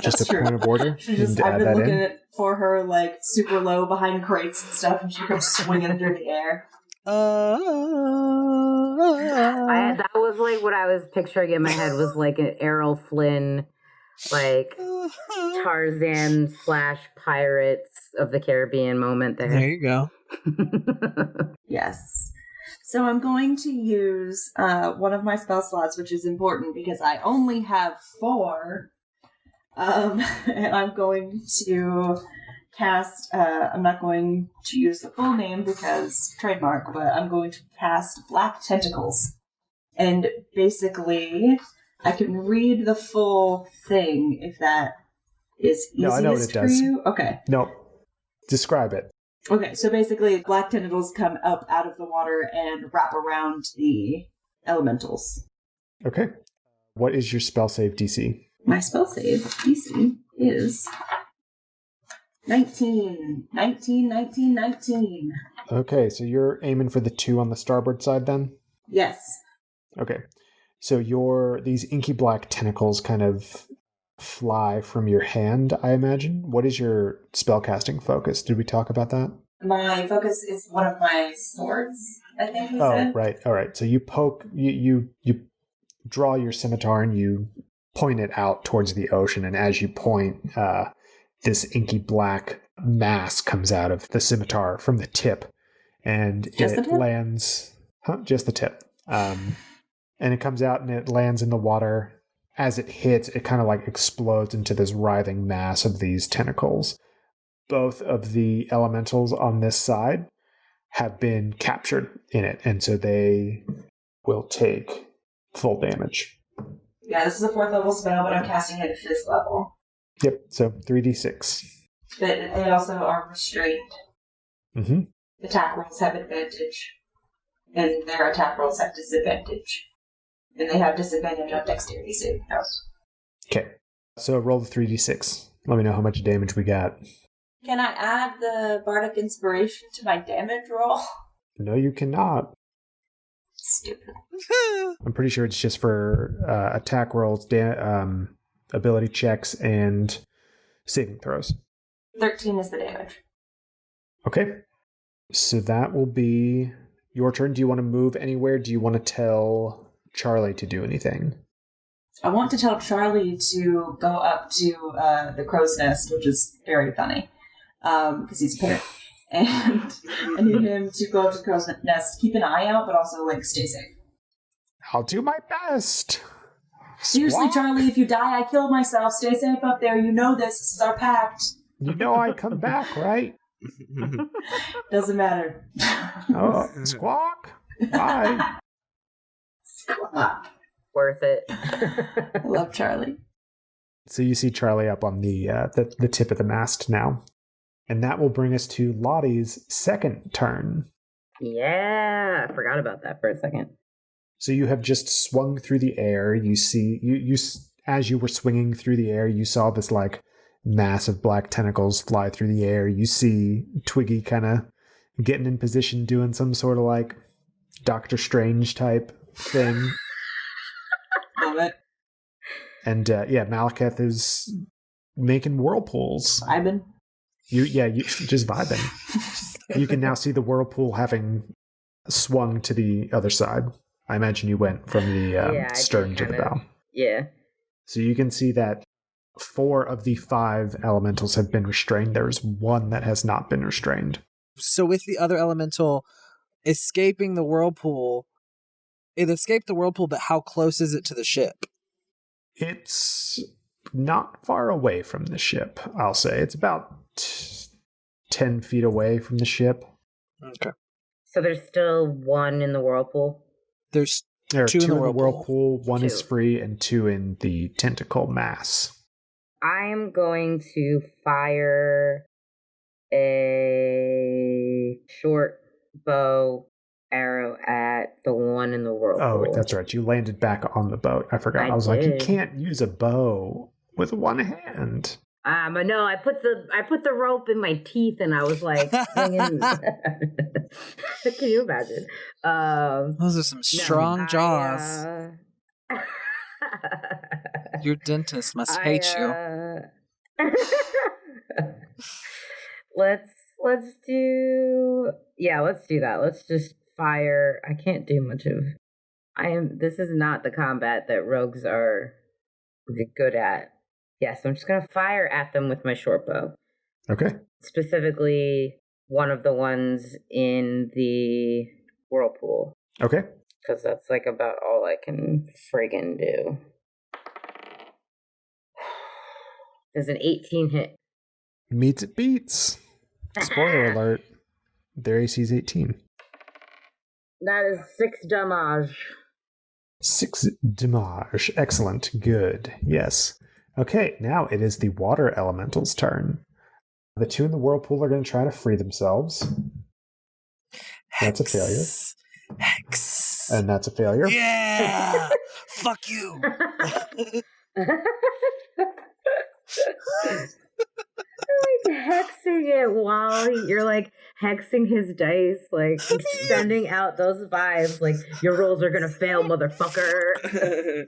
Just a point of order. I've been looking for her like super low behind crates and stuff, and she comes swinging through the air. That was like what I was picturing in my head was like an Errol Flynn, like Tarzan / Pirates of the Caribbean moment there. There you go. Yes. So I'm going to use one of my spell slots, which is important because I only have 4. And I'm going to cast, I'm not going to use the full name because trademark, but I'm going to cast Black Tentacles. And basically, I can read the full thing if that is easiest I know what it does. for you. Okay. No, describe it. Okay, so basically, black tentacles come up out of the water and wrap around the elementals. Okay. What is your spell save DC? My spell save DC is 19. 19, 19, 19. Okay, so you're aiming for the 2 on the starboard side then? Yes. Okay. So these inky black tentacles kind of fly from your hand, I imagine. What is your spellcasting focus? Did we talk about that? My focus is one of my swords, I think you said. Right. All right. So you poke, you draw your scimitar and you point it out towards the ocean. And as you point, this inky black mass comes out of the scimitar from the tip. And it lands... Just the tip. And it comes out and it lands in the water. As it hits, it kind of like explodes into this writhing mass of these tentacles. Both of the elementals on this side have been captured in it, and so they will take full damage. Yeah, this is a 4th level spell, but I'm casting it at 5th level. Yep, so 3d6. But they also are restrained. Mm-hmm. Attack rolls have advantage, and their attack rolls have disadvantage. And they have disadvantage on dexterity saving throws. Okay, so roll the 3d6. Let me know how much damage we got. Can I add the Bardic Inspiration to my damage roll? No, you cannot. Stupid. I'm pretty sure it's just for attack rolls, ability checks, and saving throws. 13 is the damage. Okay, so that will be your turn. Do you want to move anywhere? Do you want to tell Charlie to do anything? I want to tell Charlie to go up to the crow's nest, which is very funny, because he's a parrot. And I need him to go up to the crow's nest, keep an eye out, but also, like, stay safe. I'll do my best. Seriously, Squawk. Charlie, if you die, I kill myself. Stay safe up there. You know this. This is our pact. You know I come back, right? Doesn't matter. Oh, squawk. Bye. Squawk. Worth it. I love Charlie. So you see Charlie up on the tip of the mast now. And that will bring us to Lottie's second turn. Yeah, I forgot about that for a second. So you have just swung through the air. You see, as you were swinging through the air, you saw this like massive black tentacles fly through the air. You see Twiggy kind of getting in position, doing some sort of like Doctor Strange type thing. Love it. And Malekith is making whirlpools. You just vibing. You can now see the whirlpool having swung to the other side. I imagine you went from the stern to the bow. Yeah. So you can see that 4 of the 5 elementals have been restrained. There's 1 that has not been restrained. So with the other elemental escaping the whirlpool, it escaped the whirlpool, but how close is it to the ship? It's not far away from the ship, I'll say. It's about 10 feet away from the ship. Okay. So there's still 1 in the whirlpool? There are 2 2 in the whirlpool. 1 is 2. free, and 2 in the tentacle mass. I am going to fire a short bow arrow at the one in the whirlpool. Oh, that's right. You landed back on the boat. I forgot. I was like, you can't use a bow with 1 hand. But no, I put the rope in my teeth, and I was like swinging. Can you imagine? Those are some strong jaws. Your dentist must hate you. Let's do that. Let's just fire. I can't do much of. This is not the combat that rogues are good at. Yes, I'm just gonna fire at them with my short bow. Okay. Specifically, one of the ones in the whirlpool. Okay. Because that's like about all I can friggin' do. Does an 18 hit? Meets it beats. Spoiler alert. Their AC is 18. That is 6 damage. 6 damage. Excellent. Good. Yes. Okay, now it is the water elemental's turn. The 2 in the whirlpool are going to try to free themselves. That's a failure. Hex. And that's a failure. Yeah! Fuck you! Hexing it while you're like hexing his dice, like sending out those vibes, like your rolls are gonna fail, motherfucker.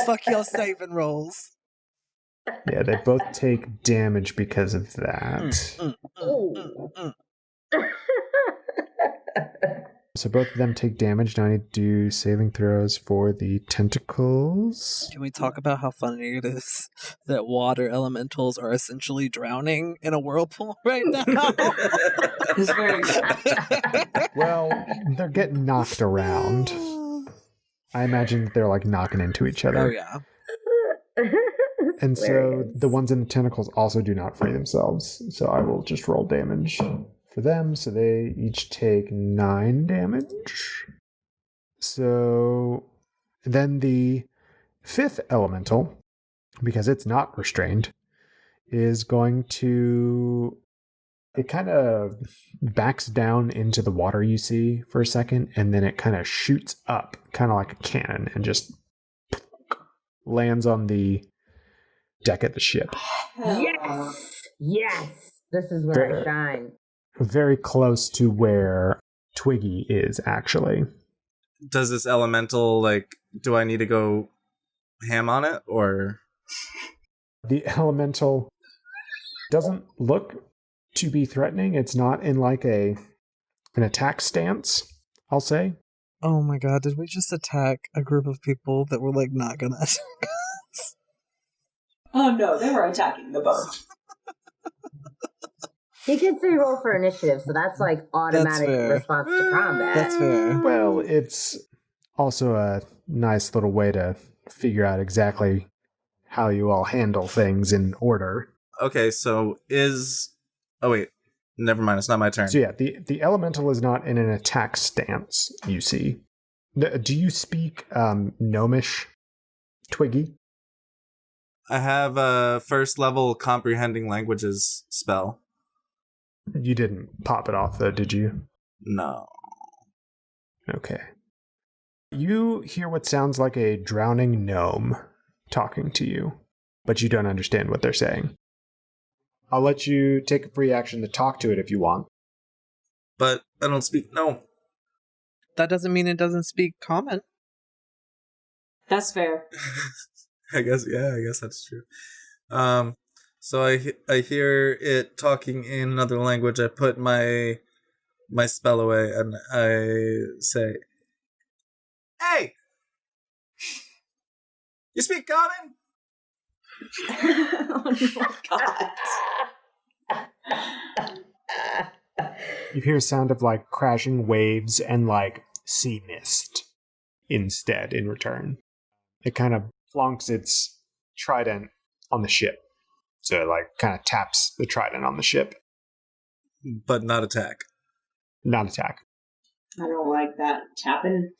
Fuck your saving rolls. Yeah, they both take damage because of that. So both of them take damage. Now I need to do saving throws for the tentacles. Can we talk about how funny it is that water elementals are essentially drowning in a whirlpool right now? It's very good. Well, they're getting knocked around. I imagine they're like knocking into each other. Oh, yeah. And so the ones in the tentacles also do not free themselves. So I will just roll damage for them. So they each take 9 damage. So then the 5th elemental, because it's not restrained, is going to... It kind of backs down into the water you see for a second, and then it kind of shoots up, kind of like a cannon, and just lands on the deck of the ship. Yes! Yes! This is where I shine. Very close to where Twiggy is, actually. Does this elemental, like, do I need to go ham on it, or? The elemental doesn't look to be threatening. It's not in like an attack stance, I'll say. Oh my god, did we just attack a group of people that were like not gonna attack us? Oh no, they were attacking the boat. He can say roll for initiative, so that's like automatic response to combat. That's fair. Well, it's also a nice little way to figure out exactly how you all handle things in order. Okay, so oh wait, never mind, it's not my turn. So yeah, the elemental is not in an attack stance, you see. Do you speak Gnomish, Twiggy? I have a first level comprehending languages spell. You didn't pop it off though, did you? No. Okay. You hear what sounds like a drowning gnome talking to you, but you don't understand what they're saying. I'll let you take a free action to talk to it if you want. But I don't speak. No. That doesn't mean it doesn't speak common. That's fair. I guess that's true. So I hear it talking in another language. I put my spell away and I say, "Hey, you speak common?" Oh my god. You hear a sound of like crashing waves and like sea mist instead in return. It kind of flunks its trident on the ship. So it like kind of taps the trident on the ship. But not attack. Not attack. I don't like that tapping.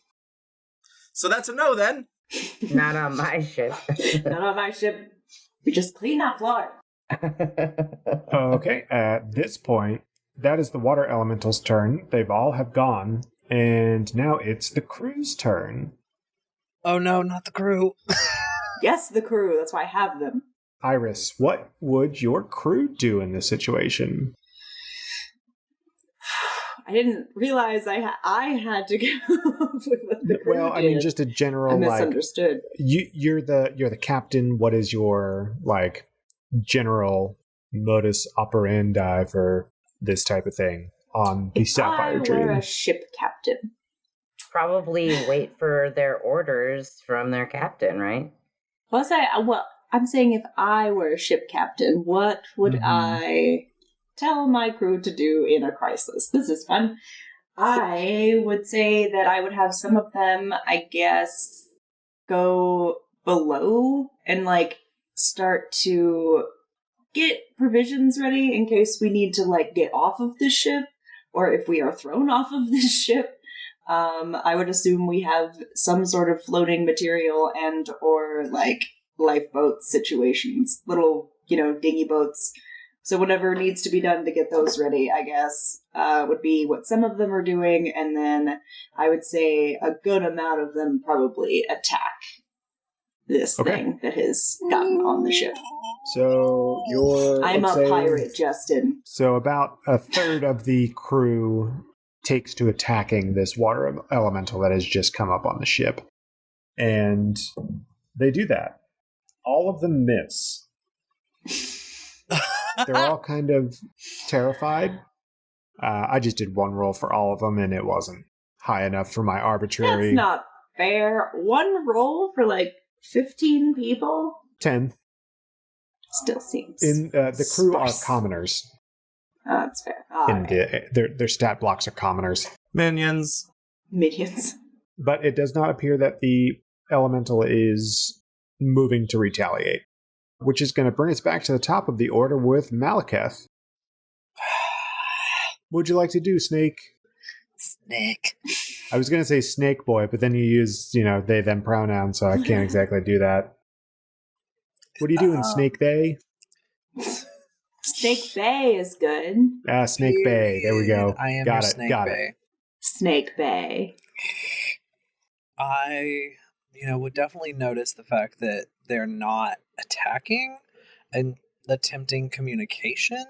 So that's a no then. Not on my ship. Not on my ship. We just clean that floor. Okay, at this point, that is the water elemental's turn. They've all have gone. And now it's the crew's turn. Oh no, not the crew. Yes, the crew. That's why I have them. Iris, what would your crew do in this situation? I didn't realize I had to go with what the crew Well, I did. mean, just a general I like misunderstood. you're the captain. What is your like general modus operandi for this type of thing on the If Sapphire I were Dream? a ship captain, Probably wait for their orders from their captain, right? I'm saying if I were a ship captain, what would Mhm. I tell my crew to do in a crisis? This is fun. I would say that I would have some of them, I guess, go below and like start to get provisions ready in case we need to like get off of this ship or if we are thrown off of this ship. I would assume we have some sort of floating material and or like lifeboat situations, little, dinghy boats. So whatever needs to be done to get those ready, I guess, would be what some of them are doing. And then I would say a good amount of them probably attack this thing that has gotten on the ship. So I'm let's a say- pirate, Justin. So about a third of the crew takes to attacking this water elemental that has just come up on the ship. And they do that. All of them miss. They're all kind of terrified. I just did one roll for all of them, and it wasn't high enough for my arbitrary... That's not fair. One roll for like 15 people? 10. Still seems... The crew are sparse. commoners. Oh, that's fair. Their stat blocks are commoners. Minions. Minions. But it does not appear that the elemental is moving to retaliate, which is going to bring us back to the top of the order with Malekith. What would you like to do, Snake? Snake. I was going to say Snake Boy, but then you use, they, them pronouns, so I can't exactly do that. What are you doing, Snake Bay? Snake Bay is good. Snake Bay. There we go. I am Got your it. Snake Got Bay. it. Snake Bay. I, would definitely notice the fact that they're not attacking and attempting communication,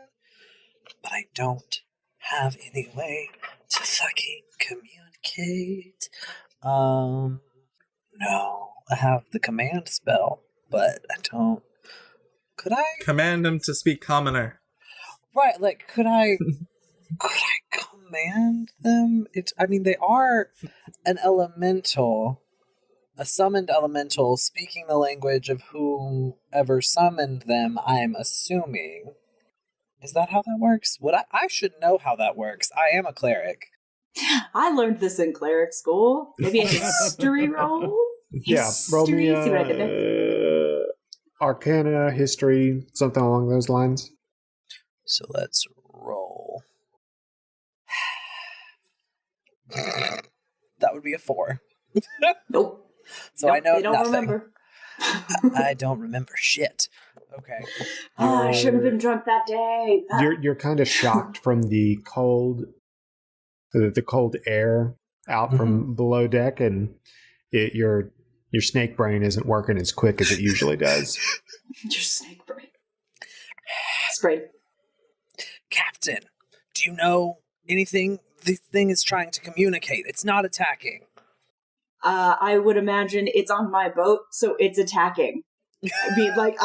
but I don't have any way to fucking communicate. No, I have the command spell, but I don't. Could I Command him to speak commoner. Right, like could I command them? They are an elemental, a summoned elemental speaking the language of whoever summoned them, I'm assuming. Is that how that works? I should know how that works. I am a cleric. I learned this in cleric school. Maybe a history roll? Yeah, roll me History, see what I did there? Arcana, history, something along those lines. So let's roll. That would be a 4. Nope. So Nope, I know they don't nothing. remember. I don't remember shit. Okay. Oh, I should have been drunk that day. You're kind of shocked from the cold air out from below deck, and you're Your snake brain isn't working as quick as it usually does. Your snake brain. Spray. Captain, do you know anything this thing is trying to communicate? It's not attacking. I would imagine it's on my boat, so it's attacking. I mean, like,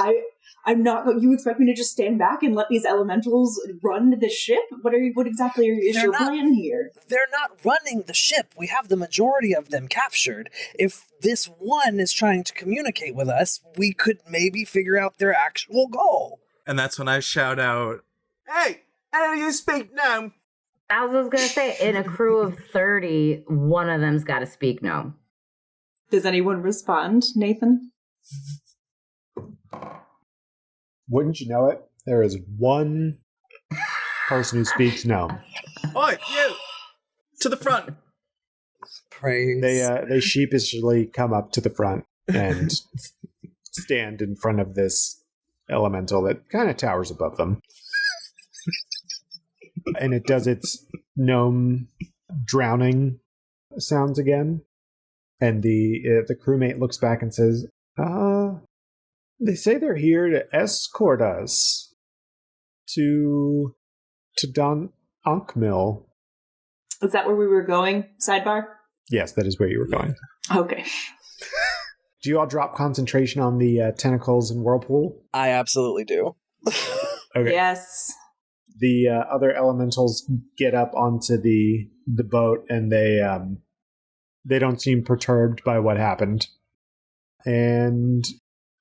I'm not. You expect me to just stand back and let these elementals run the ship? What exactly is your plan here? They're not running the ship. We have the majority of them captured. If this one is trying to communicate with us, we could maybe figure out their actual goal. And that's when I shout out, "Hey, how do you speak now?" I was just going to say, in a crew of 30, one of them's got to speak now. Does anyone respond, Nathan? Wouldn't you know it? There is one person who speaks no. Oi, you! To the front! Praise. They sheepishly come up to the front and stand in front of this elemental that kind of towers above them. And it does its gnome drowning sounds again. And the crewmate looks back and says, they say they're here to escort us to Don Ankmill. Is that where we were going? Sidebar? Yes, that is where you were going. Okay. Do you all drop concentration on the tentacles and whirlpool? I absolutely do. Okay. Yes. The other elementals get up onto the boat, and they don't seem perturbed by what happened. And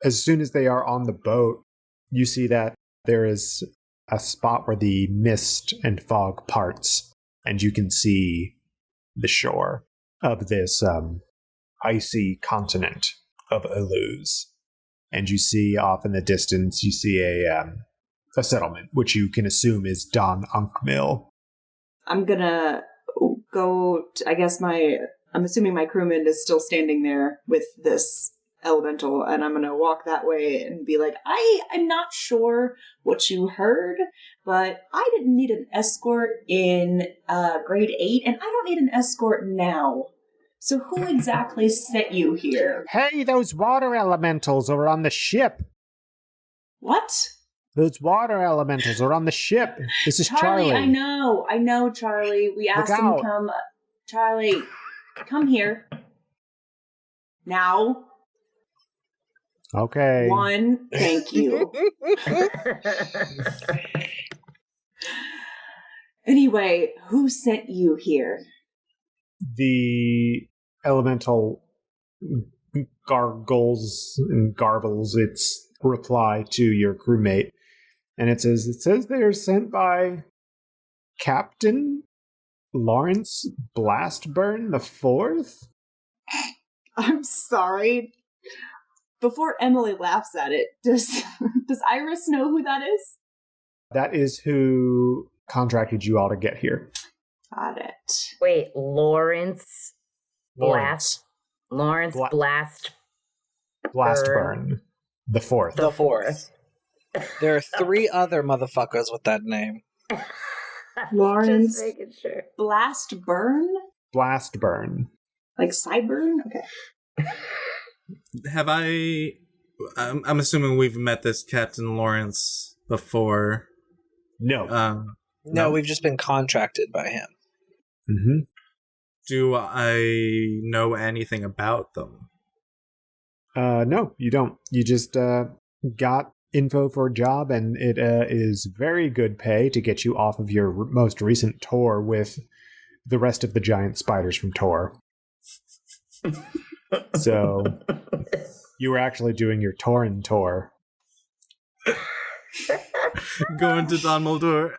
as soon as they are on the boat, you see that there is a spot where the mist and fog parts, and you can see the shore of this icy continent of Iluz. And you see off in the distance, you see a settlement, which you can assume is Don Ankmill. I'm gonna go, I'm assuming my crewman is still standing there with this elemental, and I'm gonna walk that way and be like, I'm not sure what you heard, but I didn't need an escort in grade 8, and I don't need an escort now. So who exactly sent you here? Hey, those water elementals are on the ship. What? Those water elementals are on the ship. This is Charlie. I know, Charlie. We asked him to come. Charlie, come here. Now. Okay. One, thank you. Anyway, who sent you here? The elemental gargles and garbles its reply to your crewmate. And it says they are sent by Captain Lawrence Blastburn the Fourth? I'm sorry. Before Emily laughs at it, does Iris know who that is? That is who contracted you all to get here. Got it. Wait, Lawrence Blastburn. Blastburn the Fourth. The Fourth. There are 3 other motherfuckers with that name. Lawrence Just making sure. Blastburn? Blastburn. Like Cyburn? Okay. Have I'm assuming we've met this Captain Lawrence before. No. No, we've just been contracted by him. Mm-hmm. Do I know anything about them? No, you don't. You just got info for a job, and it is very good pay to get you off of your most recent tour with the rest of the giant spiders from Tor. So you were actually doing your Torin tour. Going to Don Muldur.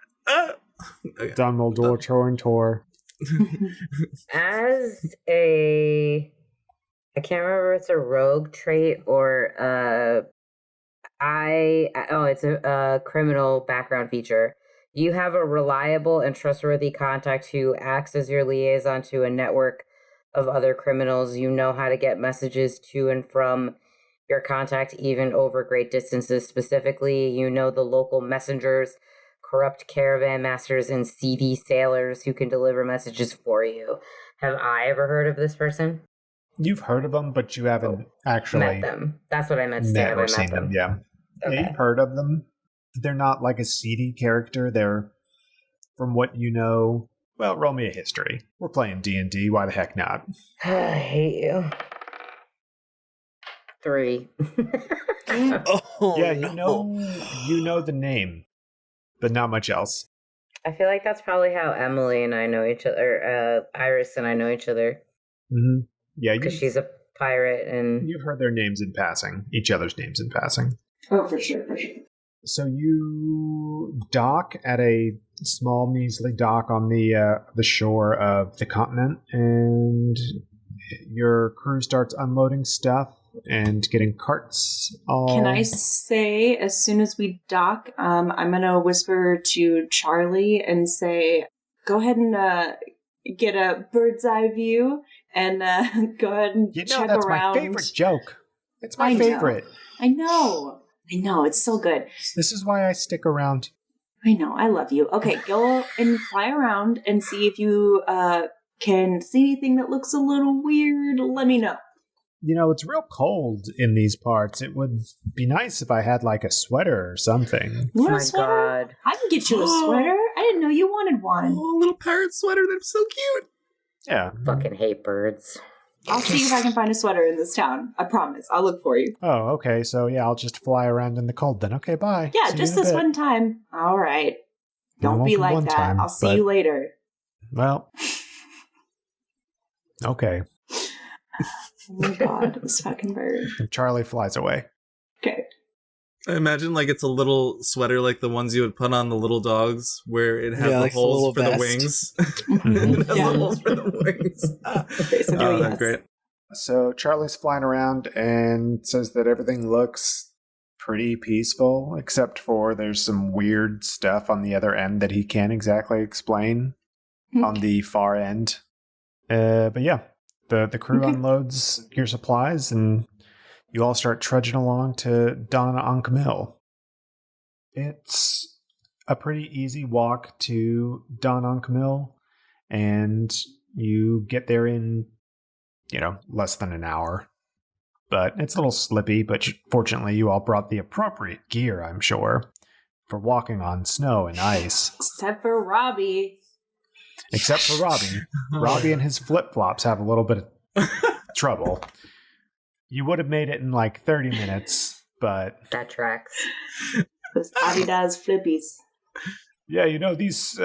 Okay. Don Muldur, Torin tour. As I can't remember if it's a rogue trait or it's a criminal background feature. You have a reliable and trustworthy contact who acts as your liaison to a network of other criminals. You know how to get messages to and from your contact, even over great distances. Specifically, you know the local messengers, corrupt caravan masters, and seedy sailors who can deliver messages for you. Have I ever heard of this person? You've heard of them, but you haven't actually met them. That's what I meant to say. Have I or met seen them. Yeah. Okay. Yeah, you've heard of them. They're not like a seedy character. They're, from what you know, well, roll me a history. We're playing D&D. Why the heck not? I hate you. 3. Oh, Yeah, no. you know the name, but not much else. I feel like that's probably how Emily and I know each other, Iris and I know each other. Mm-hmm. Yeah, because she's a pirate, and you've heard their names in passing, each other's names in passing. Oh, for sure. So you dock at a small, measly dock on the shore of the continent, and your crew starts unloading stuff and getting carts. Can I say, as soon as we dock, I'm gonna whisper to Charlie and say, "Go ahead and get a bird's eye view, and go ahead and check that's around." My favorite joke. It's my favorite. I know. It's so good. This is why I stick around. I know. I love you. Okay, go and fly around and see if you can see anything that looks a little weird. Let me know. It's real cold in these parts. It would be nice if I had like a sweater or something. You want my a sweater? God. I can get you a sweater. I didn't know you wanted one. Oh, a little pirate sweater. That's so cute. Yeah. Fucking hate birds. I'll see if I can find a sweater in this town. I promise. I'll look for you. Oh, okay. So yeah, I'll just fly around in the cold then. Okay, bye. Yeah, See just you in a this bit. one time. All right. Don't be like that. Time, I'll see you later. Well, okay. Oh my God, this fucking bird. And Charlie flies away. Okay. I imagine like it's a little sweater like the ones you would put on the little dogs where it has the like holes for the the little wings. Mhm. It has Yeah. the holes for the wings. Basically, Oh, yes. great. So Charlie's flying around and says that everything looks pretty peaceful, except for there's some weird stuff on the other end that he can't exactly explain on the far end. But yeah, the crew unloads your supplies and you all start trudging along to Donna on Camille. It's a pretty easy walk to Don on Camille, and you get there in, less than an hour. But it's a little slippy, but fortunately you all brought the appropriate gear, I'm sure, for walking on snow and ice. Except for Robbie. Except for Robbie. Robbie and his flip-flops have a little bit of trouble. You would have made it in like 30 minutes, but... That tracks. Those Adidas flippies. Yeah, these,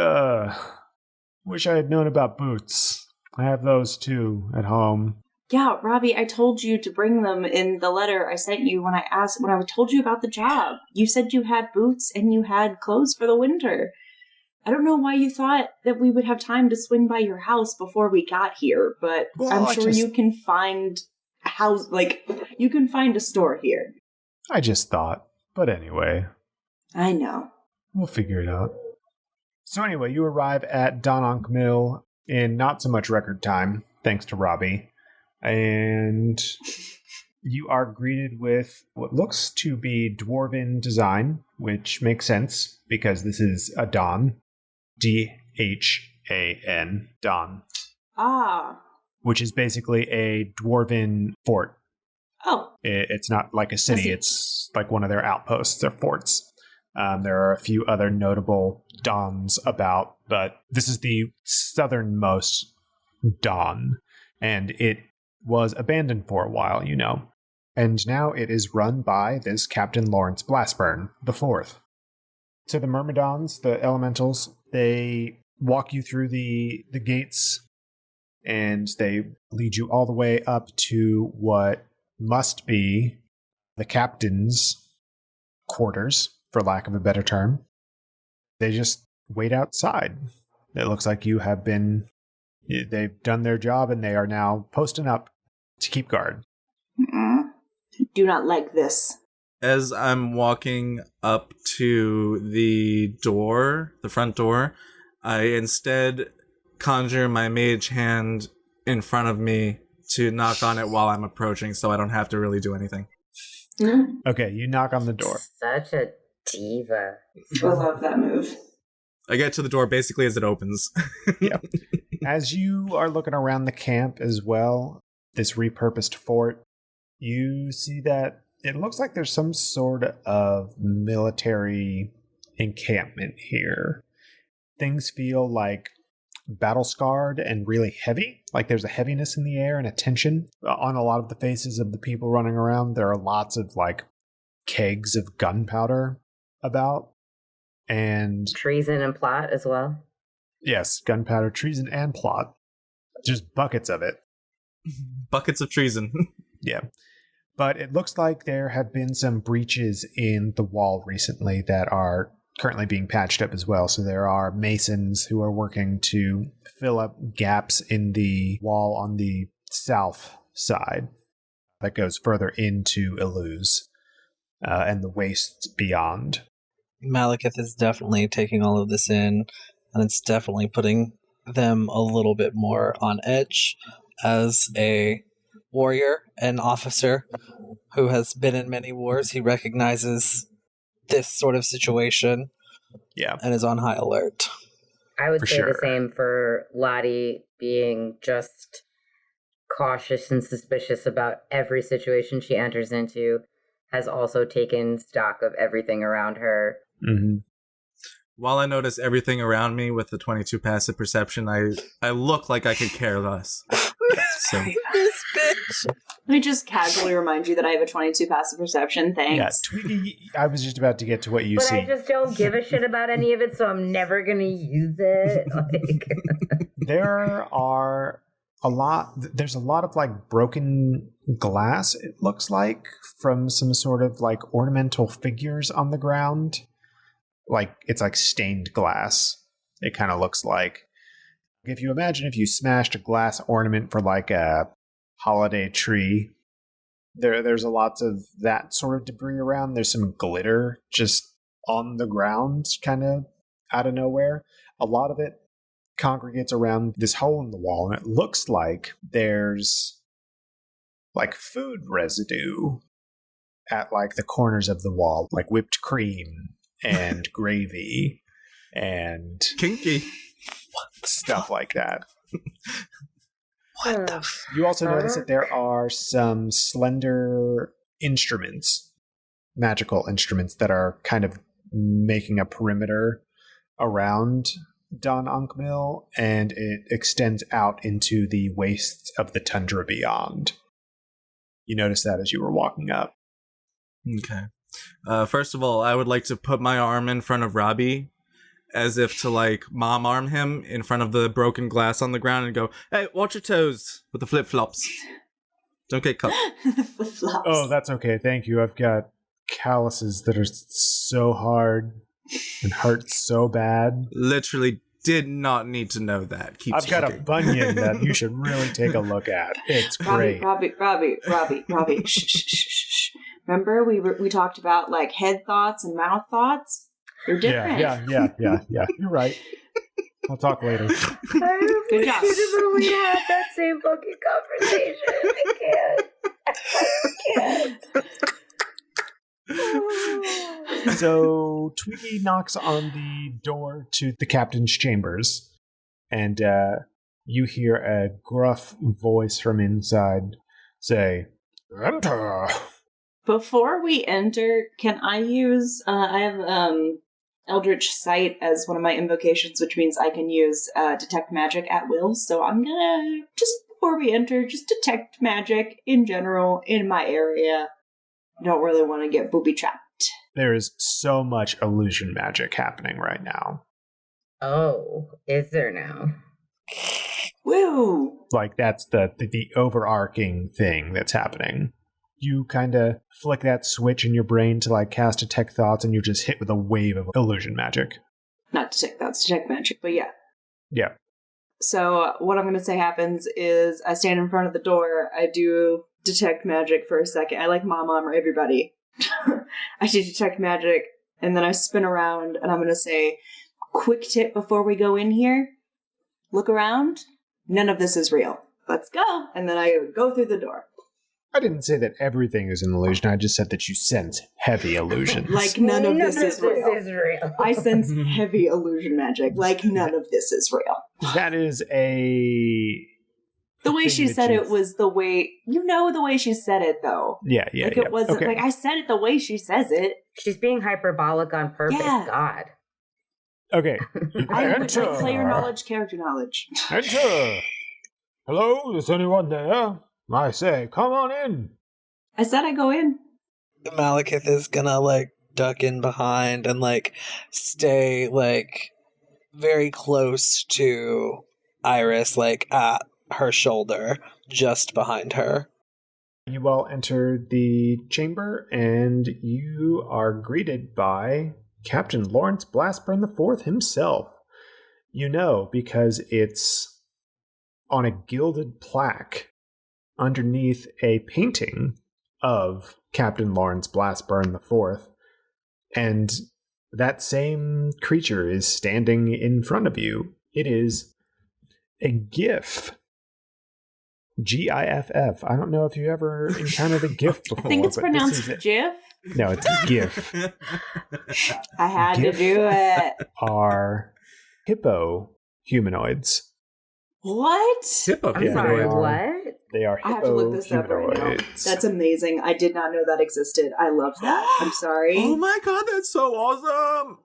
wish I had known about boots. I have those too at home. Yeah, Robbie, I told you to bring them in the letter I sent you when I told you about the job. You said you had boots and you had clothes for the winter. I don't know why you thought that we would have time to swing by your house before we got here, but Well, I'm sure you can find you can find a store here. I just thought. But anyway, I know. we'll figure it out. So anyway, you arrive at Don on Camille in not so much record time, thanks to Robbie. And you are greeted with what looks to be dwarven design, which makes sense because this is a Don. D-H-A-N. Don. Ah. Which is basically a dwarven fort. Oh. It's not like a city, it's like one of their outposts, their forts. There are a few other notable Dons about, but this is the southernmost Don, and it was abandoned for a while, And now it is run by this Captain Lawrence Blastburn, the fourth. So the Myrmidons, the elementals, they walk you through the gates, and they lead you all the way up to what must be the captain's quarters, for lack of a better term. They just wait outside. It looks like they've done their job and they are now posting up to keep guard. Do not like this. As I'm walking up to the front door, I instead conjure my mage hand in front of me to knock on it while I'm approaching so I don't have to really do anything. Okay, you knock on the door. Such a diva. I love that move. I get to the door basically as it opens. Yeah. As you are looking around the camp as well, this repurposed fort, you see that it looks like there's some sort of military encampment here. Things feel like battle scarred and really heavy. Like there's a heaviness in the air and a tension on a lot of the faces of the people running around. There are lots of like kegs of gunpowder about, and treason and plot as well. Yes, gunpowder, treason, and plot. Just buckets of it. Buckets of treason. Yeah. But it looks like there have been some breaches in the wall recently that are currently being patched up as well. So there are masons who are working to fill up gaps in the wall on the south side that goes further into Iluz and the wastes beyond. Malekith is definitely taking all of this in, and it's definitely putting them a little bit more on edge as a warrior and officer who has been in many wars. He recognizes this sort of situation, and is on high alert. I would say the same for Lottie, being just cautious and suspicious about every situation she enters into, has also taken stock of everything around her. Mm-hmm. While I notice everything around me with the 22 passive perception, I look like I could care less. So. This bitch. Let me just casually remind you that I have a 22 passive perception. Thanks. Yeah, Tweety, I was just about to get to what you see. But I just don't give a shit about any of it, so I'm never going to use it. There's a lot of like broken glass, it looks like, from some sort of like ornamental figures on the ground. Like, it's like stained glass, it kind of looks like. If you imagine if you smashed a glass ornament for like a holiday tree, there's a lots of that sort of debris around. There's some glitter just on the ground, kind of out of nowhere. A lot of it congregates around this hole in the wall, and it looks like there's like food residue at like the corners of the wall, like whipped cream and gravy and kinky stuff like that. What the You also notice that there are some slender instruments, magical instruments, that are kind of making a perimeter around Don Unkmill, and it extends out into the wastes of the tundra beyond. You notice that as you were walking up. Okay. First of all, I would like to put my arm in front of Robbie, as if to like mom arm him in front of the broken glass on the ground and go, "Hey, watch your toes with the flip flops. Don't get cut." Flip-flops. Oh, that's okay. Thank you. I've got calluses that are so hard and hurt so bad. Literally did not need to know that. I've got a bunion that you should really take a look at. It's great. Robbie. Shh. Remember we talked about like head thoughts and mouth thoughts? They're different. Yeah. You're right. I'll talk later. Good job. We had that same fucking conversation. I can't. So Tweety knocks on the door to the captain's chambers, and you hear a gruff voice from inside say, "Enter." Before we enter, can I use? I have Eldritch Sight as one of my invocations, which means I can use detect magic at will. So I'm gonna just before we enter, just detect magic in general in my area. Don't really want to get booby trapped. There is so much illusion magic happening right now. Oh, is there now? Woo! Like, that's the overarching thing that's happening. You kind of flick that switch in your brain to like cast detect thoughts, and you're just hit with a wave of illusion magic. Not detect thoughts, detect magic, but yeah. Yeah. So what I'm going to say happens is I stand in front of the door. I do detect magic for a second. I like mom or everybody. I do detect magic, and then I spin around, and I'm going to say, quick tip before we go in here. Look around. None of this is real. Let's go. And then I go through the door. I didn't say that everything is an illusion. I just said that you sense heavy illusions. Like none of this is real. I sense heavy illusion magic. Like none of this is real. That is a The way she that said she's- it was the way, the way she said it, though. Yeah. Like, it wasn't, Okay. like, I said it the way she says it. She's being hyperbolic on purpose. Yeah. God. Okay. I would like player knowledge, character knowledge. Enter. Hello, is anyone there? I say, come on in. I said I go in. Malekith is gonna like duck in behind and like stay like very close to Iris, like at her shoulder, just behind her. You all enter the chamber, and you are greeted by Captain Lawrence Blastburn IV himself. You know, because it's on a gilded plaque underneath a painting of Captain Lawrence Blastburn IV, and that same creature is standing in front of you. It is a GIF. GIFF. I don't know if you ever encountered a GIF before. I think it's but pronounced this is GIF. No, it's a GIF. I had GIF to do it. Are hippo humanoids. What? Hippo I'm Yeah, sorry, they are. what? They are I have to hippo look this up right now. humanoids. That's amazing. I did not know that existed. I love that. I'm sorry. Oh my god, that's so awesome!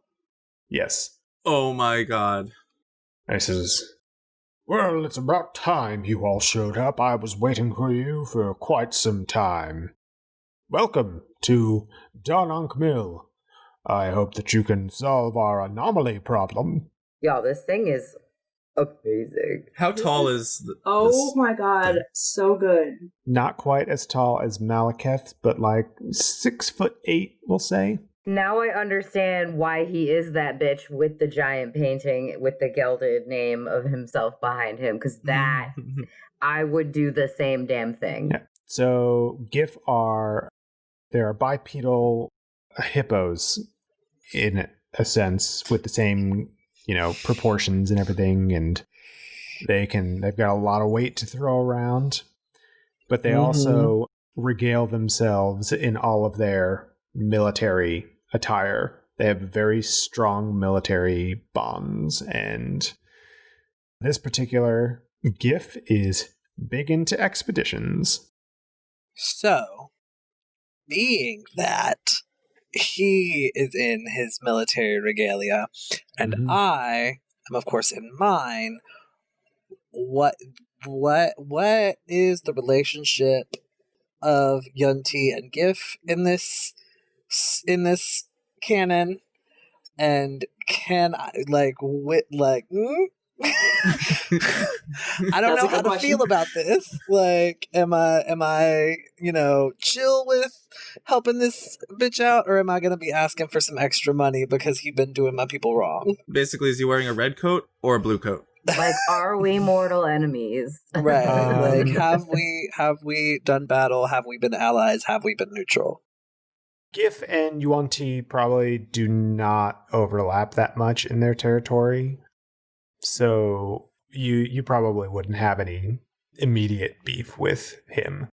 Yes. Oh my god. This is... Well, it's about time you all showed up. I was waiting for you for quite some time. Welcome to Dononk Mill. I hope that you can solve our anomaly problem. Y'all, this thing is amazing. How tall is Oh this my god, thing? so good. Not quite as tall as Malekith, but like 6'8", we'll say. Now I understand why he is that bitch with the giant painting with the gilded name of himself behind him, because that, I would do the same damn thing. Yeah. So GIF there are bipedal hippos in a sense with the same, proportions and everything, and they've got a lot of weight to throw around, but they also regale themselves in all of their military attire. They have very strong military bonds, and this particular GIF is big into expeditions. So, being that he is in his military regalia, and I am, of course, in mine, what is the relationship of Yunti and GIF in this canon? And can I I don't That's know a how good to question. feel about this. Like, am I, chill with helping this bitch out, or am I gonna be asking for some extra money because he been doing my people wrong? Basically, is he wearing a red coat or a blue coat? Like, are we mortal enemies? Right. Like, have we done battle? Have we been allies? Have we been neutral? GIF and Yuan-Ti probably do not overlap that much in their territory, so you probably wouldn't have any immediate beef with him.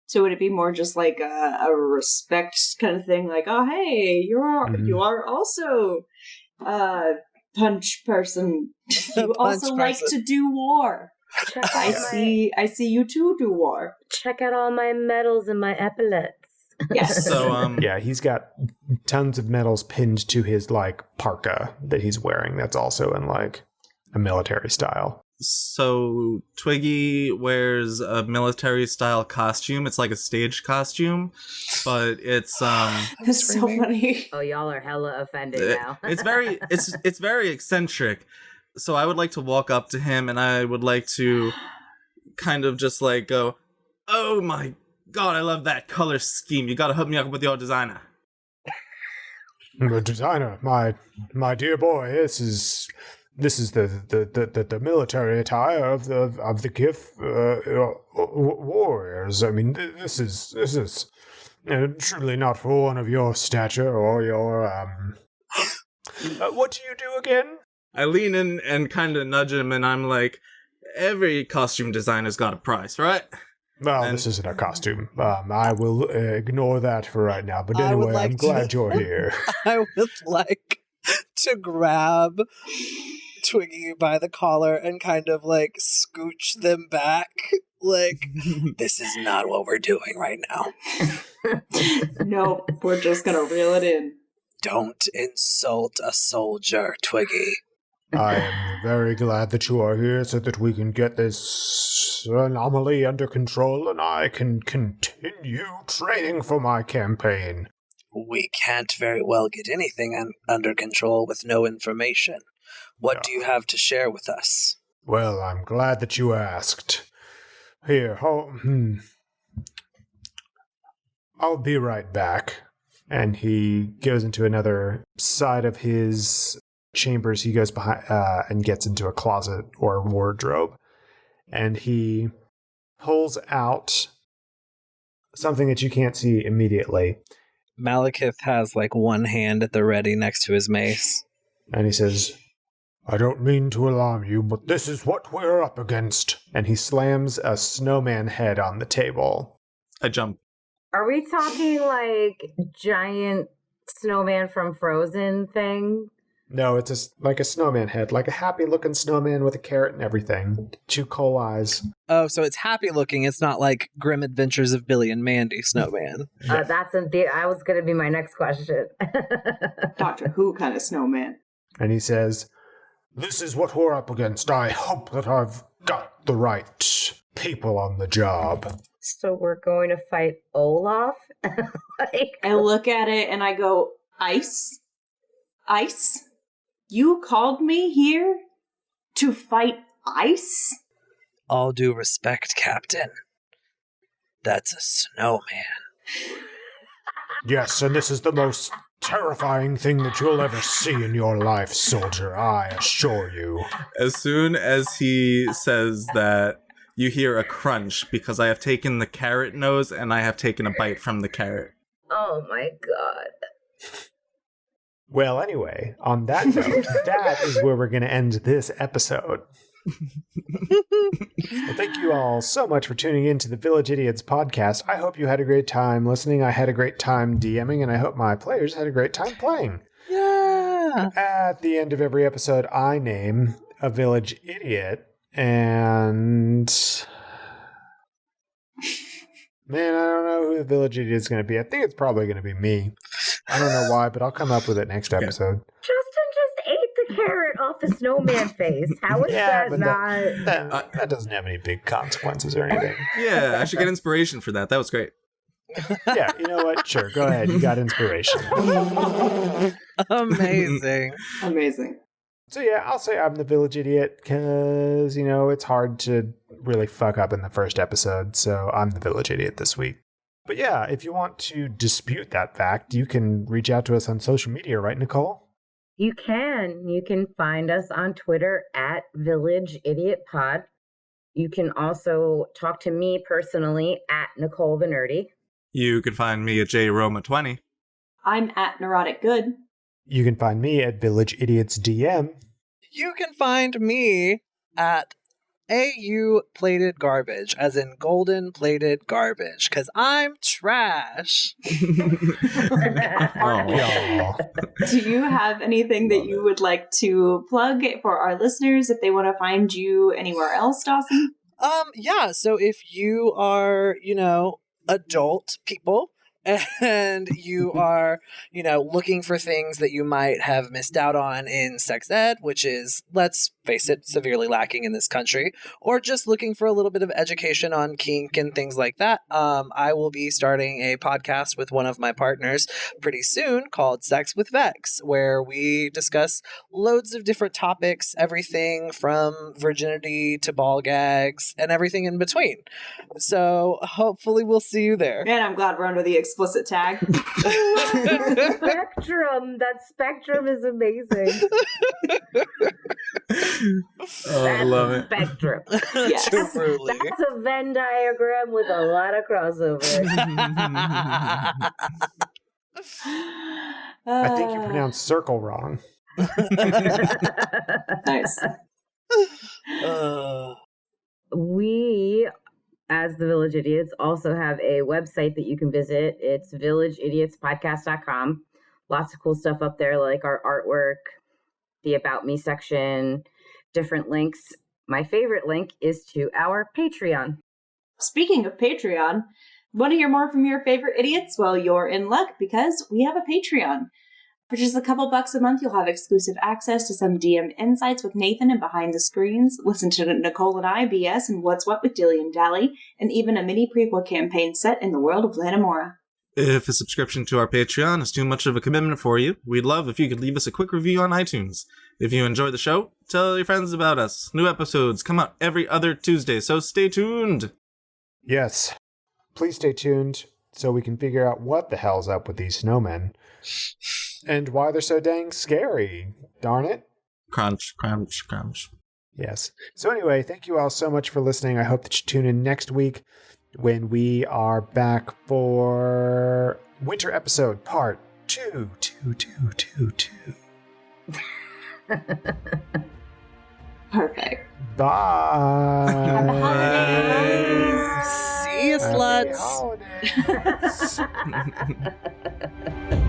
So would it be more just like a respect kind of thing? Like, oh, hey, you are also a punch person. You also like to do war. Check I out see you too do war. Check out all my medals and my epaulets. Yes. So, Yeah, he's got tons of medals pinned to his parka that he's wearing. That's also in a military style. So Twiggy wears a military style costume. It's like a stage costume, but it's That's so funny. Oh, y'all are hella offended now. it's very eccentric. So I would like to walk up to him and I would like to kind of just go, "Oh my god, I love that color scheme. You gotta hook me up with your designer." The designer, my dear boy, this is the military attire of the GIF warriors. I mean, this is truly not for one of your stature or your what do you do again? I lean in and kind of nudge him, and I'm like, "Every costume designer's got a price, right?" Well, this isn't a costume. I will ignore that for right now. But anyway, I'm glad you're here. I would like to grab Twiggy by the collar and kind of like scooch them back. Like, this is not what we're doing right now. Nope, we're just gonna reel it in. Don't insult a soldier, Twiggy. I am very glad that you are here so that we can get this anomaly under control and I can continue training for my campaign. We can't very well get anything under control with no information. What do you have to share with us? Well, I'm glad that you asked. Here, I'll be right back. And he goes into another side of his chambers. He goes behind and gets into a closet or wardrobe. And he pulls out something that you can't see immediately. Malekith has like one hand at the ready next to his mace. And he says, I don't mean to alarm you, but this is what we're up against. And he slams a snowman head on the table. I jump. Are we talking like giant snowman from Frozen thing? No, it's like a snowman head, like a happy-looking snowman with a carrot and everything. 2 coal eyes. Oh, so it's happy looking. It's not like Grim Adventures of Billy and Mandy snowman. That's indeed. I was going to be my next question. Doctor Who kind of snowman. And he says, this is what we're up against. I hope that I've got the right people on the job. So we're going to fight Olaf? I look at it and I go, Ice? Ice? You called me here to fight Ice? All due respect, Captain. That's a snowman. Yes, and this is the most terrifying thing that you'll ever see in your life, soldier, I assure you. As soon as he says that, you hear a crunch because I have taken the carrot nose and I have taken a bite from the carrot. Oh my god. Well, anyway, on that note, that is where we're going to end this episode. Well, thank you all so much for tuning in to the Village Idiots podcast. I hope you had a great time listening. I had a great time DMing, and I hope my players had a great time playing. Yeah. At the end of every episode, I name a village idiot, and man, I don't know who the village idiot is going to be. I think it's probably going to be me. I don't know why, but I'll come up with it next episode. Justin just ate the carrot off the snowman face. How is that not... That doesn't have any big consequences or anything. Yeah, I should get inspiration for that. That was great. Yeah, you know what? Sure, go ahead. You got inspiration. Amazing. Amazing. So yeah, I'll say I'm the village idiot because, you know, it's hard to really fuck up in the first episode. So I'm the village idiot this week. But yeah, if you want to dispute that fact, you can reach out to us on social media, right, Nicole? You can. You can find us on Twitter at Village Idiot Pod. You can also talk to me personally at Nicole the Nerdy. You can find me at JRoma20. I'm at Neurotic Good. You can find me at Village Idiots DM. You can find me at AU Plated Garbage, as in golden plated garbage, because I'm trash. Oh. Do you have anything that you would like to plug for our listeners if they want to find you anywhere else, Dawson? Yeah, so if you are, adult people and you are, looking for things that you might have missed out on in sex ed, which is, let's face it, severely lacking in this country, or just looking for a little bit of education on kink and things like that, I will be starting a podcast with one of my partners pretty soon called Sex with Vex, where we discuss loads of different topics, everything from virginity to ball gags and everything in between. So hopefully we'll see you there. And I'm glad we're under the explicit tag. Spectrum. That spectrum is amazing. Oh, I love it. Spectrum. Yes. Truly. That's a Venn diagram with a lot of crossover. I think you pronounced circle wrong. Nice. We, as the Village Idiots, also have a website that you can visit. It's villageidiotspodcast.com. Lots of cool stuff up there, like our artwork, the About Me section. different links. My favorite link is to our Patreon. Speaking of Patreon, want to hear more from your favorite idiots? Well, you're in luck because we have a Patreon. For just a couple bucks a month, you'll have exclusive access to some DM insights with Nathan and behind the screens, listen to Nicole and I BS and What's What with Dilly and Dally, and even a mini prequel campaign set in the world of Lanamora. If a subscription to our Patreon is too much of a commitment for you, we'd love if you could leave us a quick review on iTunes. If you enjoy the show, tell your friends about us. New episodes come out every other Tuesday, so stay tuned. Yes. Please stay tuned so we can figure out what the hell's up with these snowmen. And why they're so dang scary. Darn it. Crunch, crunch, crunch. Yes. So anyway, thank you all so much for listening. I hope that you tune in next week when we are back for winter episode part 2. Perfect. Bye. Happy holidays. See you, sluts. Happy holidays.